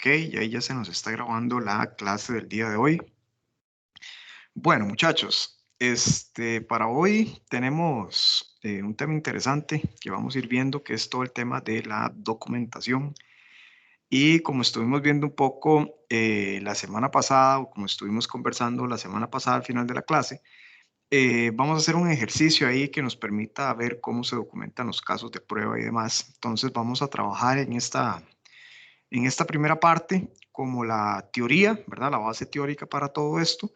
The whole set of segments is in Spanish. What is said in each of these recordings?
Ok, y ahí ya se nos está grabando la clase del día de hoy. Bueno, muchachos, para hoy tenemos un tema interesante que vamos a ir viendo, que es todo el tema de la documentación. Y como estuvimos viendo un poco la semana pasada, o como estuvimos conversando la semana pasada al final de la clase, vamos a hacer un ejercicio ahí que nos permita ver cómo se documentan los casos de prueba y demás. Entonces vamos a trabajar en esta primera parte como la teoría, ¿verdad? La base teórica para todo esto.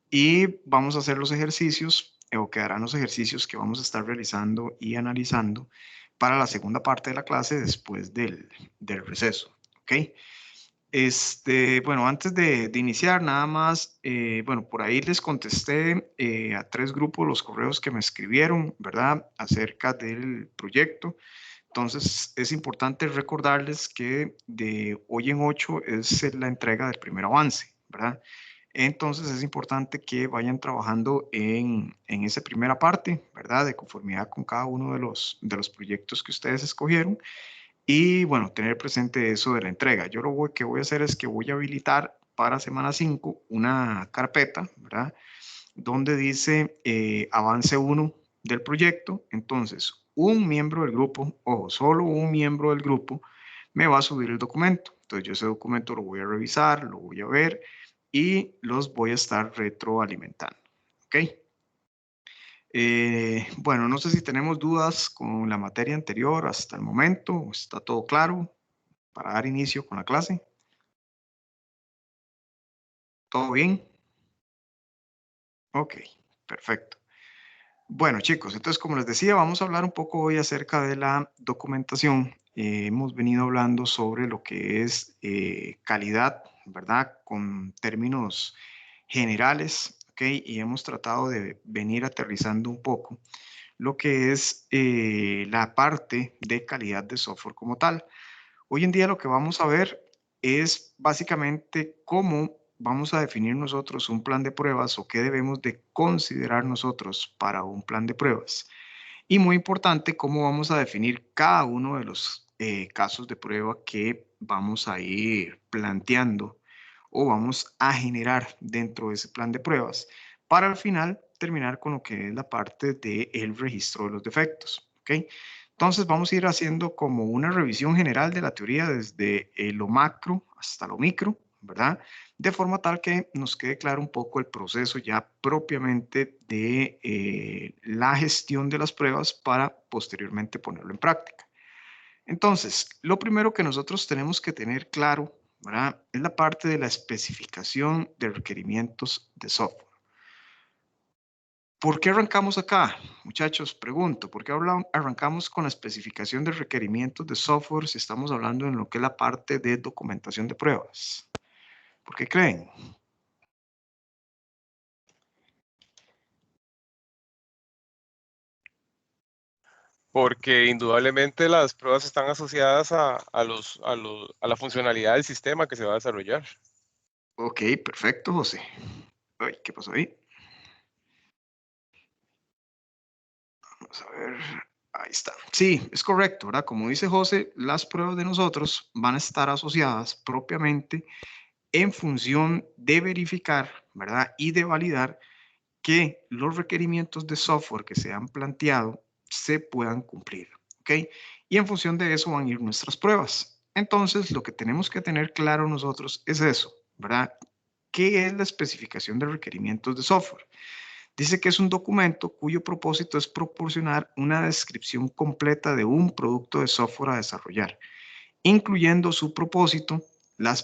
Y vamos a hacer los ejercicios, o quedarán los ejercicios que vamos a estar realizando y analizando para la segunda parte de la clase después del receso. ¿Ok? Bueno, antes de iniciar, nada más, bueno, por ahí les contesté a 3 grupos los correos que me escribieron, ¿verdad? Acerca del proyecto. Entonces, es importante recordarles que de hoy en 8 es la entrega del primer avance, ¿verdad? Entonces, es importante que vayan trabajando en esa primera parte, ¿verdad? De conformidad con cada uno de los proyectos que ustedes escogieron. Y bueno, tener presente eso de la entrega. Yo que voy a hacer es que voy a habilitar para semana 5 una carpeta, ¿verdad? Donde dice avance 1 del proyecto. Entonces, un miembro del grupo, o solo un miembro del grupo, me va a subir el documento. Entonces, yo ese documento lo voy a revisar, lo voy a ver y los voy a estar retroalimentando. ¿Ok? Bueno, no sé si tenemos dudas con la materia anterior hasta el momento. ¿Está todo claro para dar inicio con la clase? ¿Todo bien? Ok, perfecto. Bueno, chicos, entonces como les decía, vamos a hablar un poco hoy acerca de la documentación. Hemos venido hablando sobre lo que es calidad, ¿verdad? Con términos generales, ¿ok? Y hemos tratado de venir aterrizando un poco lo que es la parte de calidad de software como tal. Hoy en día lo que vamos a ver es básicamente cómo vamos a definir nosotros un plan de pruebas o qué debemos de considerar nosotros para un plan de pruebas. Y muy importante, cómo vamos a definir cada uno de los casos de prueba que vamos a ir planteando o vamos a generar dentro de ese plan de pruebas para al final terminar con lo que es la parte del registro de los defectos. ¿Ok? Entonces vamos a ir haciendo como una revisión general de la teoría desde lo macro hasta lo micro, ¿verdad? De forma tal que nos quede claro un poco el proceso ya propiamente de la gestión de las pruebas para posteriormente ponerlo en práctica. Entonces, lo primero que nosotros tenemos que tener claro, ¿verdad? Es la parte de la especificación de requerimientos de software. ¿Por qué arrancamos acá? Muchachos, pregunto, ¿por qué arrancamos con la especificación de requerimientos de software si estamos hablando en lo que es la parte de documentación de pruebas? ¿Por qué creen? Porque indudablemente las pruebas están asociadas a la funcionalidad del sistema que se va a desarrollar. Ok, perfecto, José. Ay, ¿qué pasó ahí? Vamos a ver. Ahí está. Sí, es correcto, ¿verdad? Como dice José, las pruebas de nosotros van a estar asociadas propiamente en función de verificar, ¿verdad? Y de validar que los requerimientos de software que se han planteado se puedan cumplir, ¿ok? Y en función de eso van a ir nuestras pruebas. Entonces, lo que tenemos que tener claro nosotros es eso, ¿verdad? ¿Qué es la especificación de requerimientos de software? Dice que es un documento cuyo propósito es proporcionar una descripción completa de un producto de software a desarrollar, incluyendo su propósito, los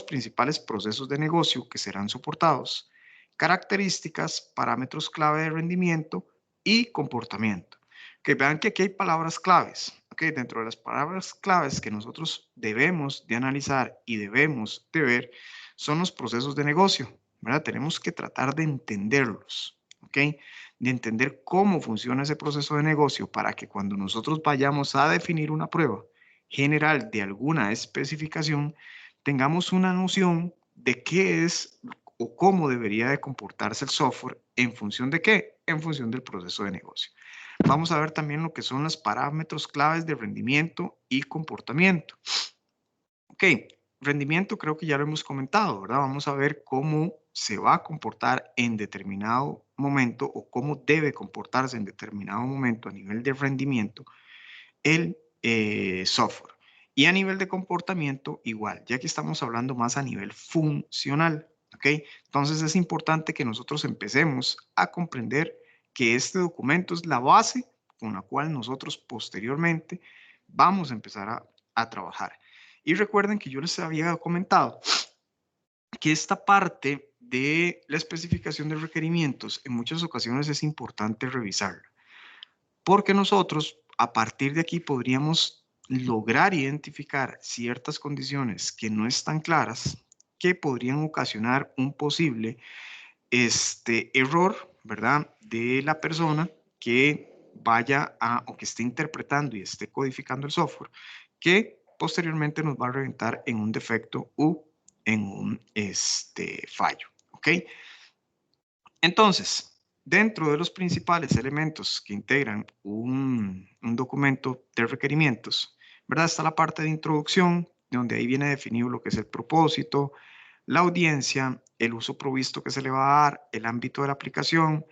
principales procesos de negocio que serán soportados, características, parámetros clave de rendimiento y comportamiento. Que vean que aquí hay palabras claves. Okay, dentro de las palabras claves que nosotros debemos de analizar y debemos de ver son los procesos de negocio, ¿verdad? Tenemos que tratar de entenderlos, ¿ok? De entender cómo funciona ese proceso de negocio para que cuando nosotros vayamos a definir una prueba general de alguna especificación, tengamos una noción de qué es o cómo debería de comportarse el software en función de qué, en función del proceso de negocio. Vamos a ver también lo que son los parámetros claves de rendimiento y comportamiento. Ok, rendimiento creo que ya lo hemos comentado, ¿verdad? Vamos a ver cómo se va a comportar en determinado momento o cómo debe comportarse en determinado momento a nivel de rendimiento el software. Y a nivel de comportamiento, igual, ya que estamos hablando más a nivel funcional, ¿ok? Entonces es importante que nosotros empecemos a comprender que este documento es la base con la cual nosotros posteriormente vamos a empezar a trabajar. Y recuerden que yo les había comentado que esta parte de la especificación de requerimientos en muchas ocasiones es importante revisarla, porque nosotros a partir de aquí podríamos lograr identificar ciertas condiciones que no están claras que podrían ocasionar un posible error, ¿verdad? De la persona que vaya a o que esté interpretando y esté codificando el software, que posteriormente nos va a reventar en un defecto u en un fallo, ¿ok? Entonces, dentro de los principales elementos que integran un documento de requerimientos, ¿verdad? Está la parte de introducción, donde ahí viene definido lo que es el propósito, la audiencia, el uso provisto que se le va a dar, el ámbito de la aplicación,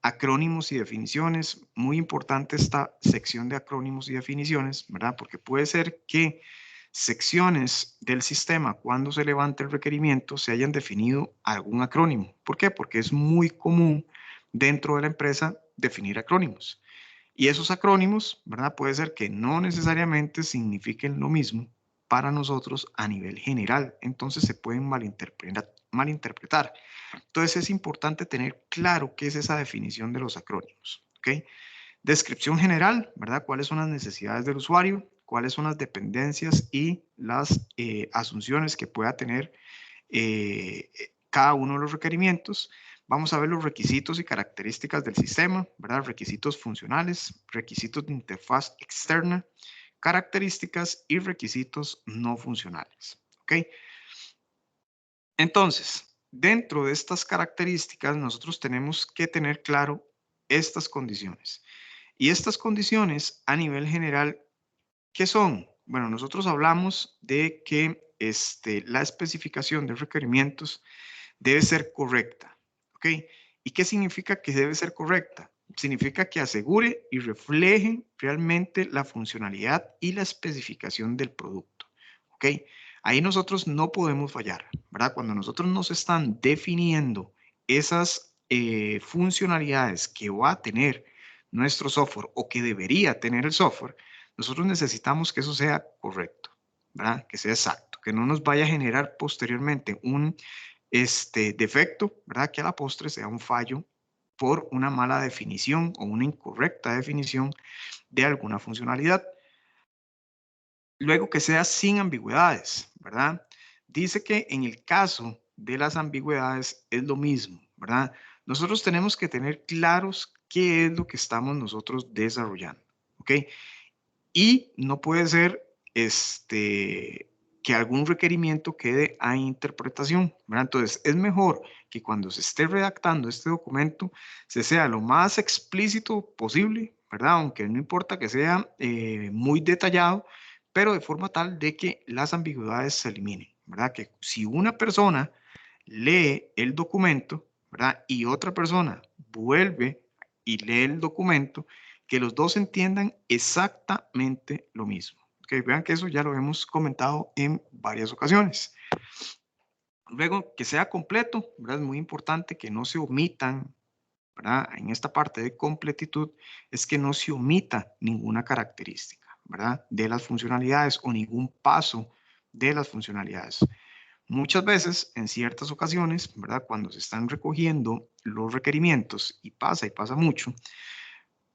acrónimos y definiciones. Muy importante esta sección de acrónimos y definiciones, ¿verdad? Porque puede ser que secciones del sistema, cuando se levante el requerimiento, se hayan definido algún acrónimo. ¿Por qué? Porque es muy común dentro de la empresa definir acrónimos. Y esos acrónimos, ¿verdad? Puede ser que no necesariamente signifiquen lo mismo para nosotros a nivel general. Entonces se pueden malinterpretar. Entonces es importante tener claro qué es esa definición de los acrónimos. ¿Ok? Descripción general, ¿verdad? ¿Cuáles son las necesidades del usuario? ¿Cuáles son las dependencias y las asunciones que pueda tener cada uno de los requerimientos? Vamos a ver los requisitos y características del sistema, ¿verdad? Requisitos funcionales, requisitos de interfaz externa, características y requisitos no funcionales, ¿ok? Entonces, dentro de estas características, nosotros tenemos que tener claro estas condiciones. Y estas condiciones a nivel general, ¿qué son? Bueno, nosotros hablamos de que la especificación de requerimientos debe ser correcta, ¿ok? ¿Y qué significa que debe ser correcta? Significa que asegure y refleje realmente la funcionalidad y la especificación del producto, ¿ok? Ahí nosotros no podemos fallar, ¿verdad? Cuando nosotros nos están definiendo esas funcionalidades que va a tener nuestro software o que debería tener el software, nosotros necesitamos que eso sea correcto, ¿verdad? Que sea exacto, que no nos vaya a generar posteriormente un defecto, ¿verdad? Que a la postre sea un fallo por una mala definición o una incorrecta definición de alguna funcionalidad. Luego que sea sin ambigüedades, ¿verdad? Dice que en el caso de las ambigüedades es lo mismo, ¿verdad? Nosotros tenemos que tener claros qué es lo que estamos nosotros desarrollando, ¿ok? Y no puede ser que algún requerimiento quede a interpretación, ¿verdad? Entonces, es mejor que cuando se esté redactando este documento se sea lo más explícito posible, ¿verdad? Aunque no importa que sea muy detallado, pero de forma tal de que las ambigüedades se eliminen, ¿verdad? Que si una persona lee el documento, ¿verdad? Y otra persona vuelve y lee el documento, que los dos entiendan exactamente lo mismo. Okay, vean que eso ya lo hemos comentado en varias ocasiones. Luego, que sea completo, ¿verdad? Es muy importante que no se omitan, ¿verdad? En esta parte de completitud es que no se omita ninguna característica, ¿verdad? De las funcionalidades o ningún paso de las funcionalidades. Muchas veces, en ciertas ocasiones, ¿verdad? Cuando se están recogiendo los requerimientos y pasa mucho,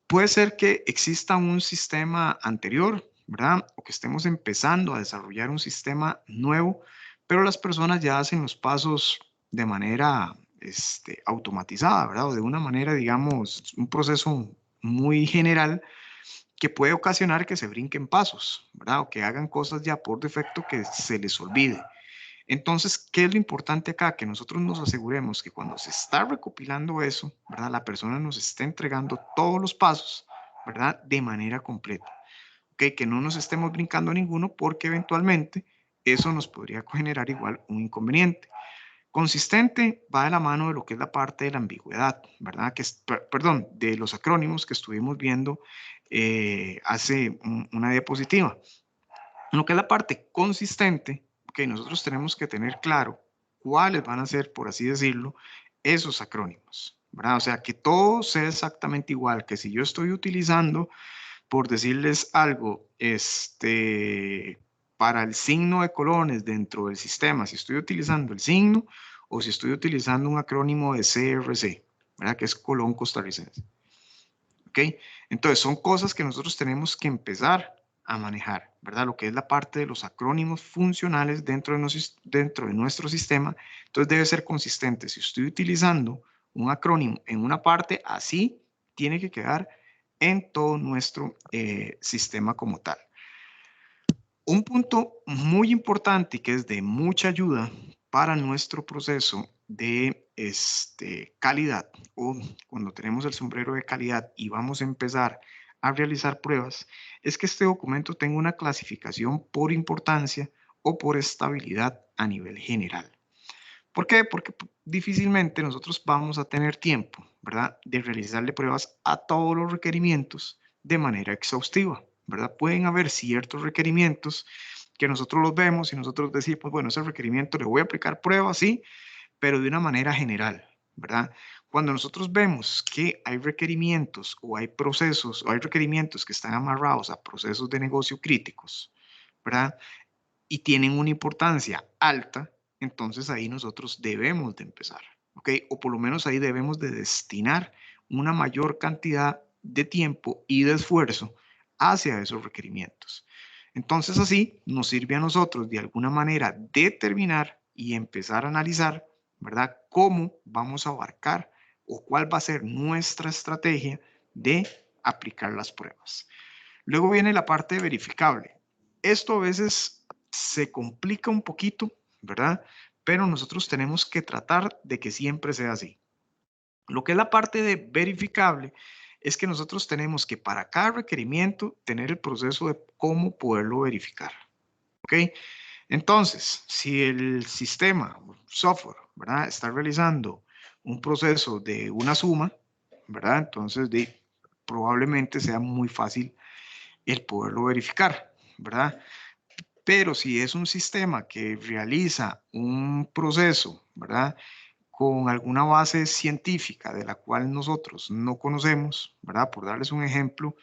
puede ser que exista un sistema anterior, ¿verdad? O que estemos empezando a desarrollar un sistema nuevo, pero las personas ya hacen los pasos de manera automatizada, ¿verdad? O de una manera, digamos, un proceso muy general que puede ocasionar que se brinquen pasos, ¿verdad? O que hagan cosas ya por defecto que se les olvide. Entonces, ¿qué es lo importante acá? Que nosotros nos aseguremos que cuando se está recopilando eso, ¿verdad? La persona nos está entregando todos los pasos, ¿verdad? De manera completa. ¿Ok? Que no nos estemos brincando ninguno porque eventualmente eso nos podría generar igual un inconveniente. Consistente va de la mano de lo que es la parte de la ambigüedad, ¿verdad? Perdón, de los acrónimos que estuvimos viendo hace una diapositiva. Lo que es la parte consistente, que nosotros tenemos que tener claro cuáles van a ser, por así decirlo, esos acrónimos, ¿verdad? O sea, que todo sea exactamente igual, que si yo estoy utilizando, por decirles algo, para el signo de colones dentro del sistema, si estoy utilizando el signo o si estoy utilizando un acrónimo de CRC, ¿verdad? Que es Colón Costarricense. ¿Ok? Entonces, son cosas que nosotros tenemos que empezar a manejar, ¿verdad? Lo que es la parte de los acrónimos funcionales dentro de nuestro sistema. Entonces, debe ser consistente. Si estoy utilizando un acrónimo en una parte, así tiene que quedar en todo nuestro sistema como tal. Un punto muy importante y que es de mucha ayuda para nuestro proceso de calidad, o cuando tenemos el sombrero de calidad y vamos a empezar a realizar pruebas, es que este documento tenga una clasificación por importancia o por estabilidad a nivel general. ¿Por qué? Porque difícilmente nosotros vamos a tener tiempo, ¿verdad?, de realizarle pruebas a todos los requerimientos de manera exhaustiva, ¿verdad? Pueden haber ciertos requerimientos que nosotros los vemos y nosotros decimos, pues bueno, ese requerimiento le voy a aplicar pruebas, sí, pero de una manera general, ¿verdad? Cuando nosotros vemos que hay requerimientos o hay procesos o hay requerimientos que están amarrados a procesos de negocio críticos, ¿verdad? Y tienen una importancia alta, entonces ahí nosotros debemos de empezar, ¿ok? O por lo menos ahí debemos de destinar una mayor cantidad de tiempo y de esfuerzo hacia esos requerimientos. Entonces así nos sirve a nosotros de alguna manera determinar y empezar a analizar, ¿verdad? Cómo vamos a abarcar o cuál va a ser nuestra estrategia de aplicar las pruebas. Luego viene la parte verificable. Esto a veces se complica un poquito, ¿verdad? Pero nosotros tenemos que tratar de que siempre sea así. Lo que es la parte de verificable es que nosotros tenemos que para cada requerimiento tener el proceso de cómo poderlo verificar. ¿Ok? Entonces, si el sistema, software, ¿verdad?, está realizando un proceso de una suma, ¿verdad? Entonces, probablemente sea muy fácil el poderlo verificar, ¿verdad? Pero si es un sistema que realiza un proceso, ¿verdad?, con alguna base científica de la cual nosotros no conocemos, ¿verdad? Por darles un ejemplo,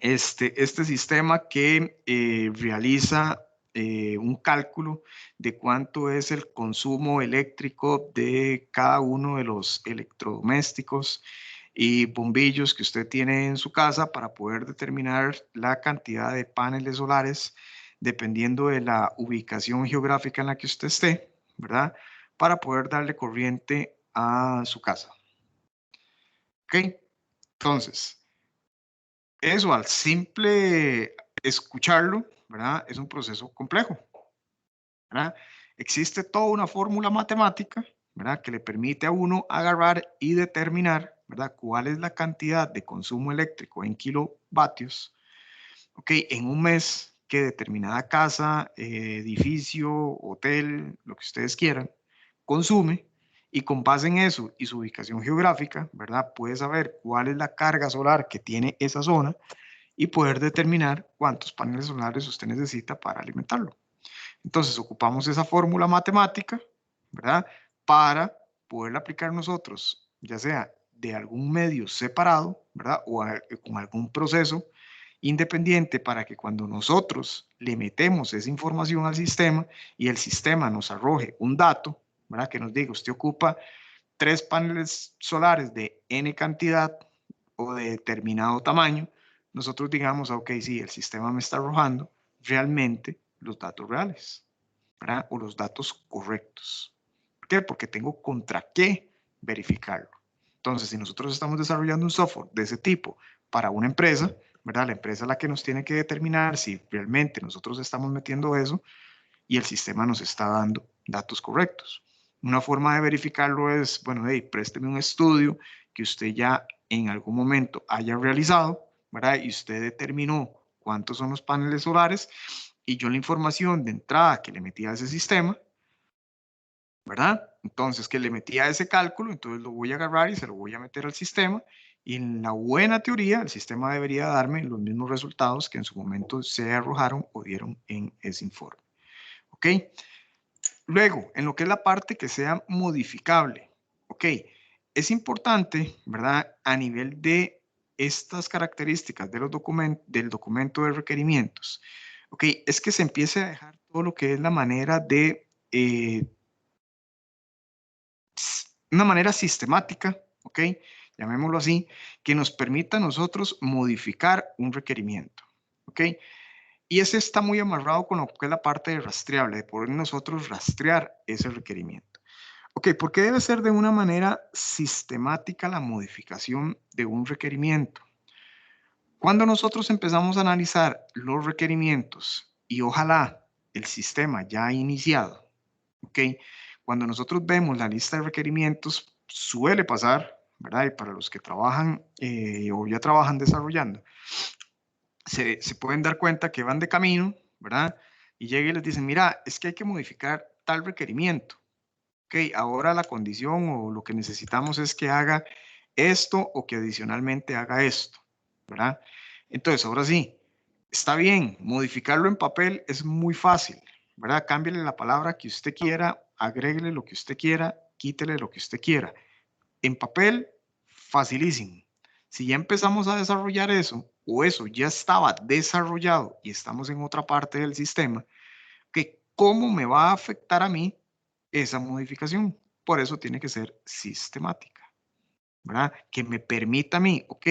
este sistema que realiza un cálculo de cuánto es el consumo eléctrico de cada uno de los electrodomésticos y bombillos que usted tiene en su casa para poder determinar la cantidad de paneles solares dependiendo de la ubicación geográfica en la que usted esté, ¿verdad? Para poder darle corriente a su casa. ¿Ok? Entonces, eso al simple escucharlo, ¿verdad? Es un proceso complejo, ¿verdad? Existe toda una fórmula matemática, ¿verdad?, que le permite a uno agarrar y determinar, ¿verdad?, cuál es la cantidad de consumo eléctrico en kilovatios, ¿ok?, en un mes que determinada casa, edificio, hotel, lo que ustedes quieran, consume, y con base en eso y su ubicación geográfica, ¿verdad?, puede saber cuál es la carga solar que tiene esa zona y poder determinar cuántos paneles solares usted necesita para alimentarlo. Entonces ocupamos esa fórmula matemática, ¿verdad?, para poderla aplicar nosotros, ya sea de algún medio separado, ¿verdad?, o con algún proceso independiente para que cuando nosotros le metemos esa información al sistema y el sistema nos arroje un dato, ¿verdad?, que nos diga, usted ocupa 3 paneles solares de N cantidad o de determinado tamaño, nosotros digamos, ok, sí, el sistema me está arrojando realmente los datos reales, ¿verdad?, o los datos correctos. ¿Por qué? Porque tengo contra qué verificarlo. Entonces, si nosotros estamos desarrollando un software de ese tipo para una empresa, ¿verdad?, la empresa es la que nos tiene que determinar si realmente nosotros estamos metiendo eso y el sistema nos está dando datos correctos. Una forma de verificarlo es, bueno, hey, présteme un estudio que usted ya en algún momento haya realizado, ¿verdad?, y usted determinó cuántos son los paneles solares y yo la información de entrada que le metía a ese sistema, ¿verdad? Entonces, que le metía ese cálculo, entonces lo voy a agarrar y se lo voy a meter al sistema, y en la buena teoría, el sistema debería darme los mismos resultados que en su momento se arrojaron o dieron en ese informe. ¿Ok? Luego, en lo que es la parte que sea modificable, ¿ok? Es importante, ¿verdad? A nivel de estas características de los del documento de requerimientos, ¿ok? Es que se empiece a dejar todo lo que es la manera de, una manera sistemática, ¿ok? Llamémoslo así, que nos permita a nosotros modificar un requerimiento, ¿ok? Y ese está muy amarrado con lo que es la parte de rastreable, de poder nosotros rastrear ese requerimiento. Ok, ¿por qué debe ser de una manera sistemática la modificación de un requerimiento? Cuando nosotros empezamos a analizar los requerimientos y ojalá el sistema ya ha iniciado, ok, cuando nosotros vemos la lista de requerimientos, suele pasar, ¿verdad? Y para los que trabajan o ya trabajan desarrollando, se pueden dar cuenta que van de camino, ¿verdad? Y llegan y les dicen, mira, es que hay que modificar tal requerimiento. Ok, ahora la condición o lo que necesitamos es que haga esto o que adicionalmente haga esto, ¿verdad? Entonces, ahora sí, está bien, modificarlo en papel es muy fácil, ¿verdad? Cámbiale la palabra que usted quiera, agréguele lo que usted quiera, quítele lo que usted quiera. En papel, facilísimo. Si ya empezamos a desarrollar eso, o eso ya estaba desarrollado y estamos en otra parte del sistema, que ¿cómo me va a afectar a mí esa modificación? Por eso tiene que ser sistemática, ¿verdad? Que me permita a mí, ok,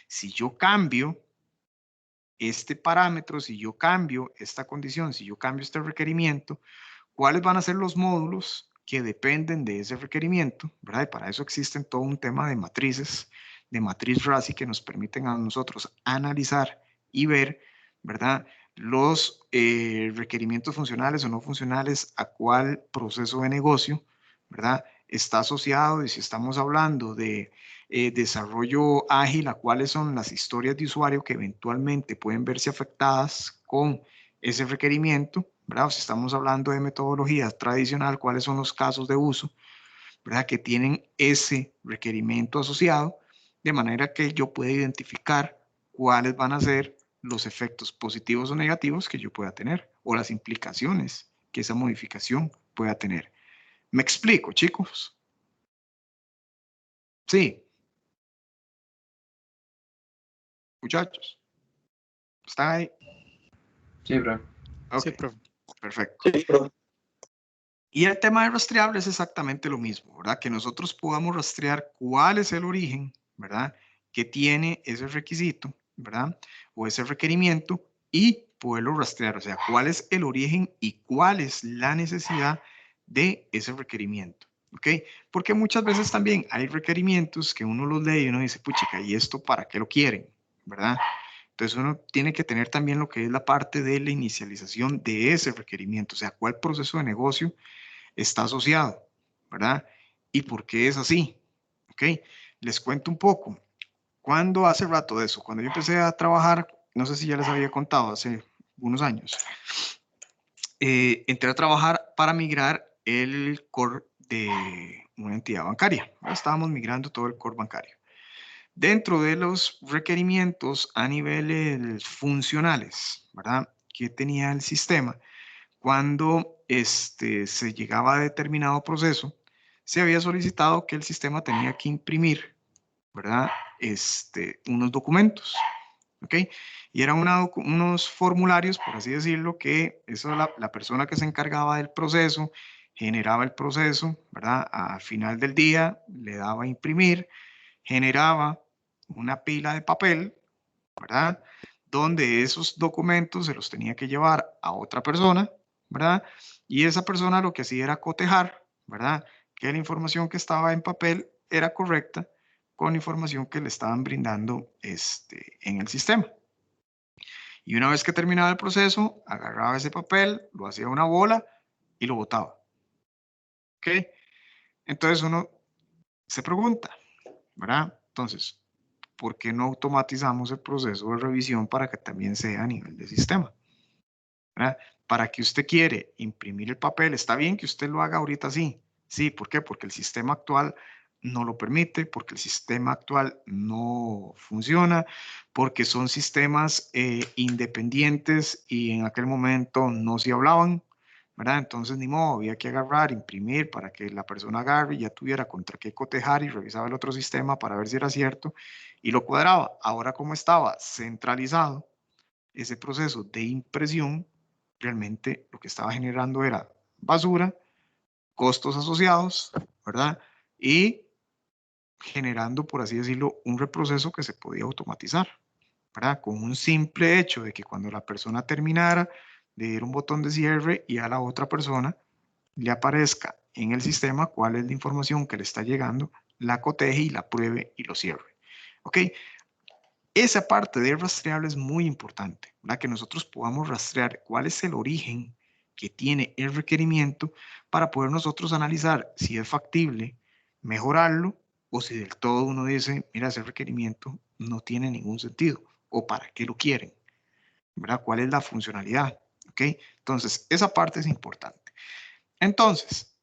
si yo cambio este parámetro, si yo cambio esta condición, si yo cambio este requerimiento, ¿cuáles van a ser los módulos que dependen de ese requerimiento? ¿Verdad? Y para eso existen todo un tema de matrices, de matriz RASI que nos permiten a nosotros analizar y ver, ¿verdad? Los requerimientos funcionales o no funcionales a cuál proceso de negocio, ¿verdad? Está asociado, y si estamos hablando de desarrollo ágil, a cuáles son las historias de usuario que eventualmente pueden verse afectadas con ese requerimiento, ¿verdad? O si estamos hablando de metodología tradicional, cuáles son los casos de uso, ¿verdad? Que tienen ese requerimiento asociado, de manera que yo pueda identificar cuáles van a ser los efectos positivos o negativos que yo pueda tener, o las implicaciones que esa modificación pueda tener. ¿Me explico, chicos? Sí, muchachos. ¿Están ahí? Sí, bro. Ok, Sí, profe. perfecto. Sí, bro. Y el tema de rastreable es exactamente lo mismo, ¿verdad? Que nosotros podamos rastrear cuál es el origen, ¿verdad? Que tiene ese requisito, ¿verdad? O ese requerimiento y poderlo rastrear, o sea, cuál es el origen y cuál es la necesidad de ese requerimiento, ¿ok? Porque muchas veces también hay requerimientos que uno los lee y uno dice, puchica, ¿y esto para qué lo quieren? ¿Verdad? Entonces uno tiene que tener también lo que es la parte de la inicialización de ese requerimiento, o sea, cuál proceso de negocio está asociado, ¿verdad? ¿Y por qué es así? ¿Ok? Les cuento un poco. Cuando hace rato de eso, cuando yo empecé a trabajar, no sé si ya les había contado, hace unos años, entré a trabajar para migrar el core de una entidad bancaria. Estábamos migrando todo el core bancario. Dentro de los requerimientos a niveles funcionales, ¿verdad? Que tenía el sistema, cuando se llegaba a determinado proceso, se había solicitado que el sistema tenía que imprimir, ¿verdad? Unos documentos, ¿ok? Y eran unos formularios, por así decirlo, que eso la persona que se encargaba del proceso generaba el proceso, ¿verdad? Al final del día le daba a imprimir, generaba una pila de papel, ¿verdad? Donde esos documentos se los tenía que llevar a otra persona, ¿verdad? Y esa persona lo que hacía era cotejar, ¿verdad? Que la información que estaba en papel era correcta con la información que le estaban brindando en el sistema. Y una vez que terminaba el proceso, agarraba ese papel, lo hacía una bola y lo botaba. ¿Ok? Entonces uno se pregunta, ¿verdad? Entonces, ¿por qué no automatizamos el proceso de revisión para que también sea a nivel de sistema? ¿verdad? Para que usted quiere imprimir el papel, está bien que usted lo haga ahorita así. Sí, ¿por qué? Porque el sistema actual no lo permite, porque el sistema actual no funciona, porque son sistemas independientes y en aquel momento no se hablaban, ¿verdad? Entonces, ni modo, había que agarrar, imprimir para que la persona agarre y ya tuviera contra qué cotejar y revisaba el otro sistema para ver si era cierto y lo cuadraba. Ahora, como estaba centralizado, ese proceso de impresión realmente lo que estaba generando era basura, costos asociados, ¿verdad? Y generando, por así decirlo, un reproceso que se podía automatizar, ¿verdad? Con un simple hecho de que cuando la persona terminara de ir un botón de cierre y a la otra persona le aparezca en el sistema cuál es la información que le está llegando, la coteje y la pruebe y lo cierre. ¿Ok? Esa parte de rastreable es muy importante, ¿verdad? Que nosotros podamos rastrear cuál es el origen que tiene el requerimiento para poder nosotros analizar si es factible mejorarlo o si del todo uno dice, mira, ese requerimiento no tiene ningún sentido o para qué lo quieren, ¿verdad? ¿Cuál es la funcionalidad? ¿Ok? Entonces, esa parte es importante. Entonces,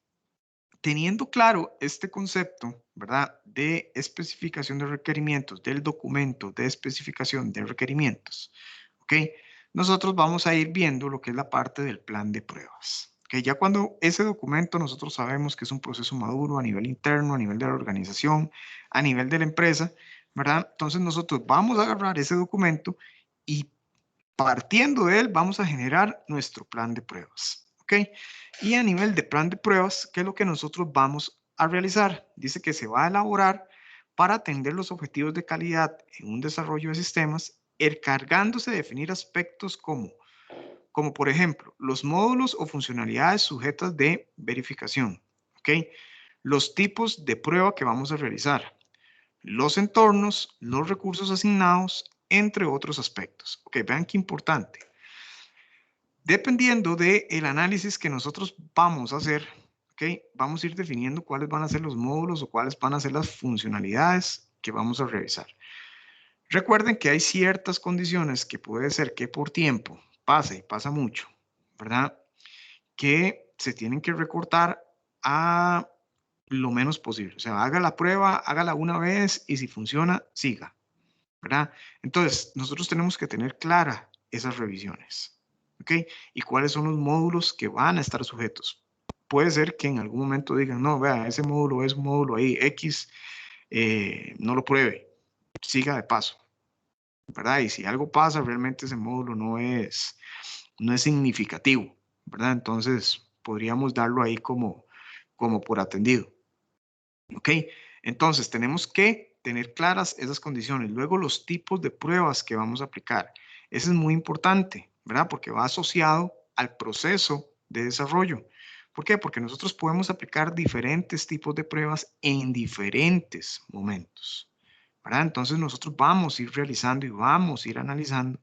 teniendo claro este concepto, ¿verdad? De especificación de requerimientos, del documento de especificación de requerimientos, ¿ok? Nosotros vamos a ir viendo lo que es la parte del plan de pruebas. Que ya cuando ese documento nosotros sabemos que es un proceso maduro a nivel interno, a nivel de la organización, a nivel de la empresa, ¿verdad? Entonces nosotros vamos a agarrar ese documento y partiendo de él vamos a generar nuestro plan de pruebas. ¿Ok? Y a nivel de plan de pruebas, ¿qué es lo que nosotros vamos a realizar? Dice que se va a elaborar para atender los objetivos de calidad en un desarrollo de sistemas, encargándose de definir aspectos como por ejemplo, los módulos o funcionalidades sujetas de verificación. ¿Ok? Los tipos de prueba que vamos a realizar, los entornos, los recursos asignados, entre otros aspectos. Ok, vean qué importante. Dependiendo del análisis que nosotros vamos a hacer, ¿okay? Vamos a ir definiendo cuáles van a ser los módulos o cuáles van a ser las funcionalidades que vamos a revisar. Recuerden que hay ciertas condiciones que puede ser que por tiempo pase y pasa mucho, ¿verdad? Que se tienen que recortar a lo menos posible. O sea, haga la prueba, hágala una vez y si funciona, siga, ¿verdad? Entonces, nosotros tenemos que tener clara esas revisiones. ¿Ok? Y cuáles son los módulos que van a estar sujetos. Puede ser que en algún momento digan, no, vea, ese módulo es un módulo ahí, X, no lo pruebe, siga de paso, ¿verdad? Y si algo pasa, realmente ese módulo no es significativo, ¿verdad? Entonces, podríamos darlo ahí como por atendido. ¿Ok? Entonces, tenemos que tener claras esas condiciones. Luego, los tipos de pruebas que vamos a aplicar. Eso es muy importante, ¿verdad? Porque va asociado al proceso de desarrollo. ¿Por qué? Porque nosotros podemos aplicar diferentes tipos de pruebas en diferentes momentos, ¿verdad? Entonces, nosotros vamos a ir realizando y vamos a ir analizando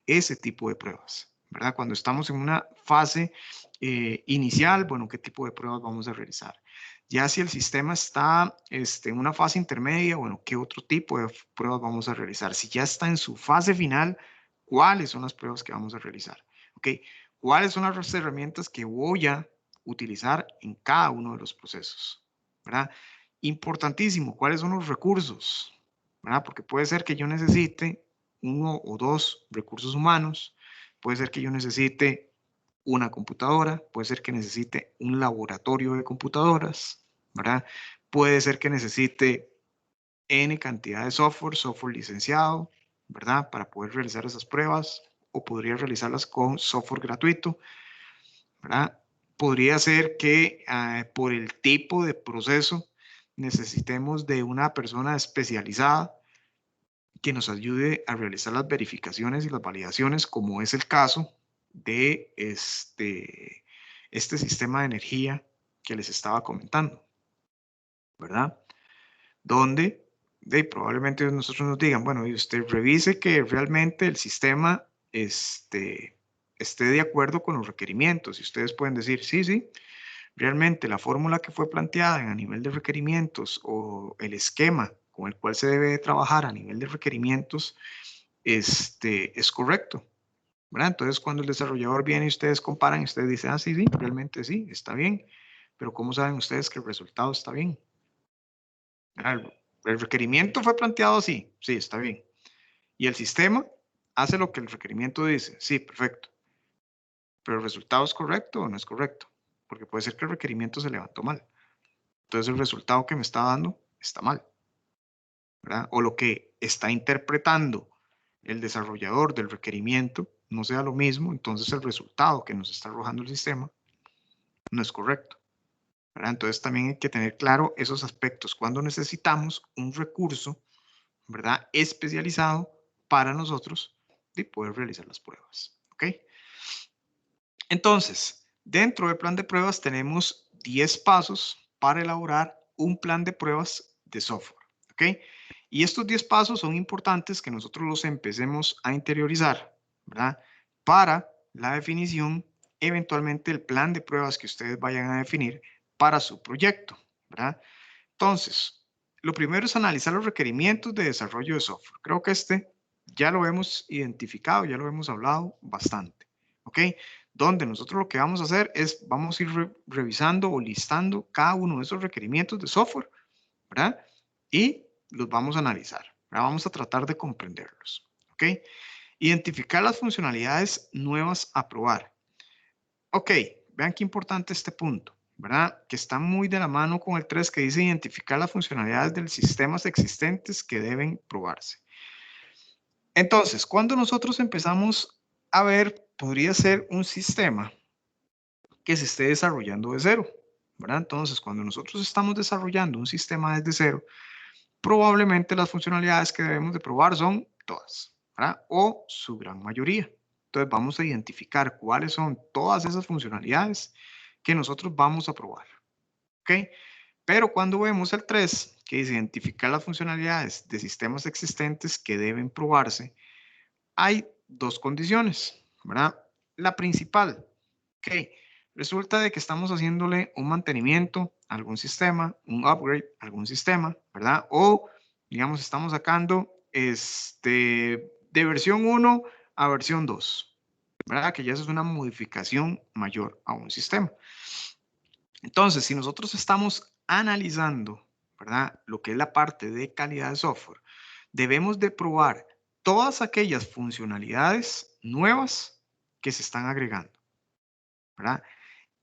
ese tipo de pruebas, ¿verdad? Cuando estamos en una fase inicial, bueno, ¿qué tipo de pruebas vamos a realizar? Ya si el sistema está en una fase intermedia, bueno, ¿qué otro tipo de pruebas vamos a realizar? Si ya está en su fase final, ¿cuáles son las pruebas que vamos a realizar? ¿Ok? ¿Cuáles son las herramientas que voy a utilizar en cada uno de los procesos? ¿Verdad? Importantísimo, ¿cuáles son los recursos? ¿Verdad? Porque puede ser que yo necesite uno o dos recursos humanos, puede ser que yo necesite una computadora, puede ser que necesite un laboratorio de computadoras, ¿verdad? Puede ser que necesite N cantidad de software licenciado, ¿verdad? Para poder realizar esas pruebas, o podría realizarlas con software gratuito, ¿verdad? Podría ser que por el tipo de proceso necesitemos de una persona especializada que nos ayude a realizar las verificaciones y las validaciones, como es el caso de este sistema de energía que les estaba comentando, ¿verdad? Donde probablemente nosotros nos digan, bueno, y usted revise que realmente el sistema esté de acuerdo con los requerimientos. Y ustedes pueden decir, sí, sí, realmente la fórmula que fue planteada a nivel de requerimientos o el esquema con el cual se debe trabajar a nivel de requerimientos es correcto, ¿verdad? Entonces, cuando el desarrollador viene y ustedes comparan, y ustedes dicen, ah, sí, sí, realmente sí, está bien. Pero ¿cómo saben ustedes que el resultado está bien? El requerimiento fue planteado así, sí, está bien. Y el sistema hace lo que el requerimiento dice, sí, perfecto. Pero el resultado es correcto o no es correcto, porque puede ser que el requerimiento se levantó mal. Entonces el resultado que me está dando está mal, ¿verdad? O lo que está interpretando el desarrollador del requerimiento no sea lo mismo, entonces el resultado que nos está arrojando el sistema no es correcto, ¿verdad? Entonces también hay que tener claro esos aspectos cuando necesitamos un recurso, ¿verdad? Especializado para nosotros de poder realizar las pruebas, ¿ok? Entonces, dentro del plan de pruebas tenemos 10 pasos para elaborar un plan de pruebas de software, ¿ok? Y estos 10 pasos son importantes que nosotros los empecemos a interiorizar, ¿verdad? Para la definición, eventualmente, el plan de pruebas que ustedes vayan a definir para su proyecto, ¿verdad? Entonces, lo primero es analizar los requerimientos de desarrollo de software. Creo que ya lo hemos identificado, ya lo hemos hablado bastante, ¿ok? Donde nosotros lo que vamos a hacer es, vamos a ir revisando o listando cada uno de esos requerimientos de software, ¿verdad? Y los vamos a analizar, ¿verdad? Vamos a tratar de comprenderlos, ¿ok? Identificar las funcionalidades nuevas a probar. Ok, vean qué importante este punto, ¿verdad? Que está muy de la mano con el 3 que dice identificar las funcionalidades de los sistemas existentes que deben probarse. Entonces, cuando nosotros empezamos a ver, podría ser un sistema que se esté desarrollando de cero, ¿verdad? Entonces, cuando nosotros estamos desarrollando un sistema desde cero, probablemente las funcionalidades que debemos de probar son todas, ¿verdad? O su gran mayoría. Entonces, vamos a identificar cuáles son todas esas funcionalidades que nosotros vamos a probar, ¿ok? Pero cuando vemos el 3, que dice identificar las funcionalidades de sistemas existentes que deben probarse, hay dos condiciones, ¿verdad? La principal, ok, resulta de que estamos haciéndole un mantenimiento a algún sistema, un upgrade a algún sistema, ¿verdad? O, digamos, estamos sacando de versión 1 a versión 2, ¿verdad? Que ya es una modificación mayor a un sistema. Entonces, si nosotros estamos analizando, ¿verdad? Lo que es la parte de calidad de software, debemos de probar todas aquellas funcionalidades nuevas que se están agregando, ¿verdad?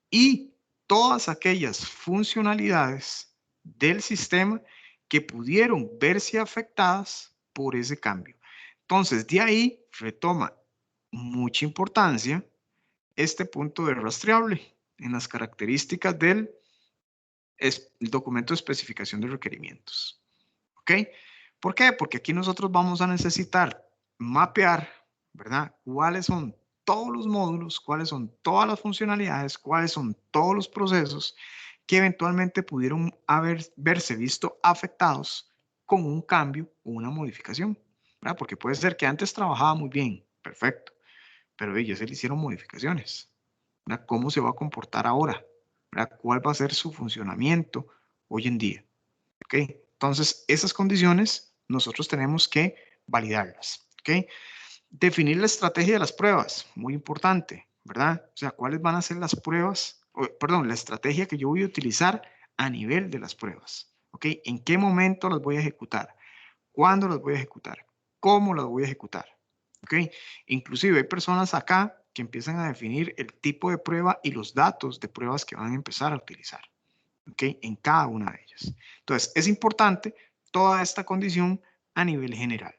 Y todas aquellas funcionalidades del sistema que pudieron verse afectadas por ese cambio. Entonces, de ahí retoma mucha importancia este punto de rastreable en las características del el documento de especificación de requerimientos. ¿Ok? ¿Por qué? Porque aquí nosotros vamos a necesitar mapear, ¿verdad? Cuáles son todos los módulos, cuáles son todas las funcionalidades, cuáles son todos los procesos que eventualmente pudieron verse visto afectados con un cambio o una modificación, ¿verdad? Porque puede ser que antes trabajaba muy bien, perfecto, pero ya se le hicieron modificaciones, ¿verdad? ¿Cómo se va a comportar ahora? ¿Verdad? ¿Cuál va a ser su funcionamiento hoy en día? ¿Ok? Entonces, esas condiciones nosotros tenemos que validarlas. ¿Ok? Definir la estrategia de las pruebas, muy importante, ¿verdad? O sea, ¿cuáles van a ser las pruebas? Perdón, la estrategia que yo voy a utilizar a nivel de las pruebas. ¿Ok? ¿En qué momento las voy a ejecutar? ¿Cuándo las voy a ejecutar? ¿Cómo las voy a ejecutar? ¿Ok? Inclusive hay personas acá que empiezan a definir el tipo de prueba y los datos de pruebas que van a empezar a utilizar. ¿Ok? En cada una de ellas. Entonces, es importante toda esta condición a nivel general.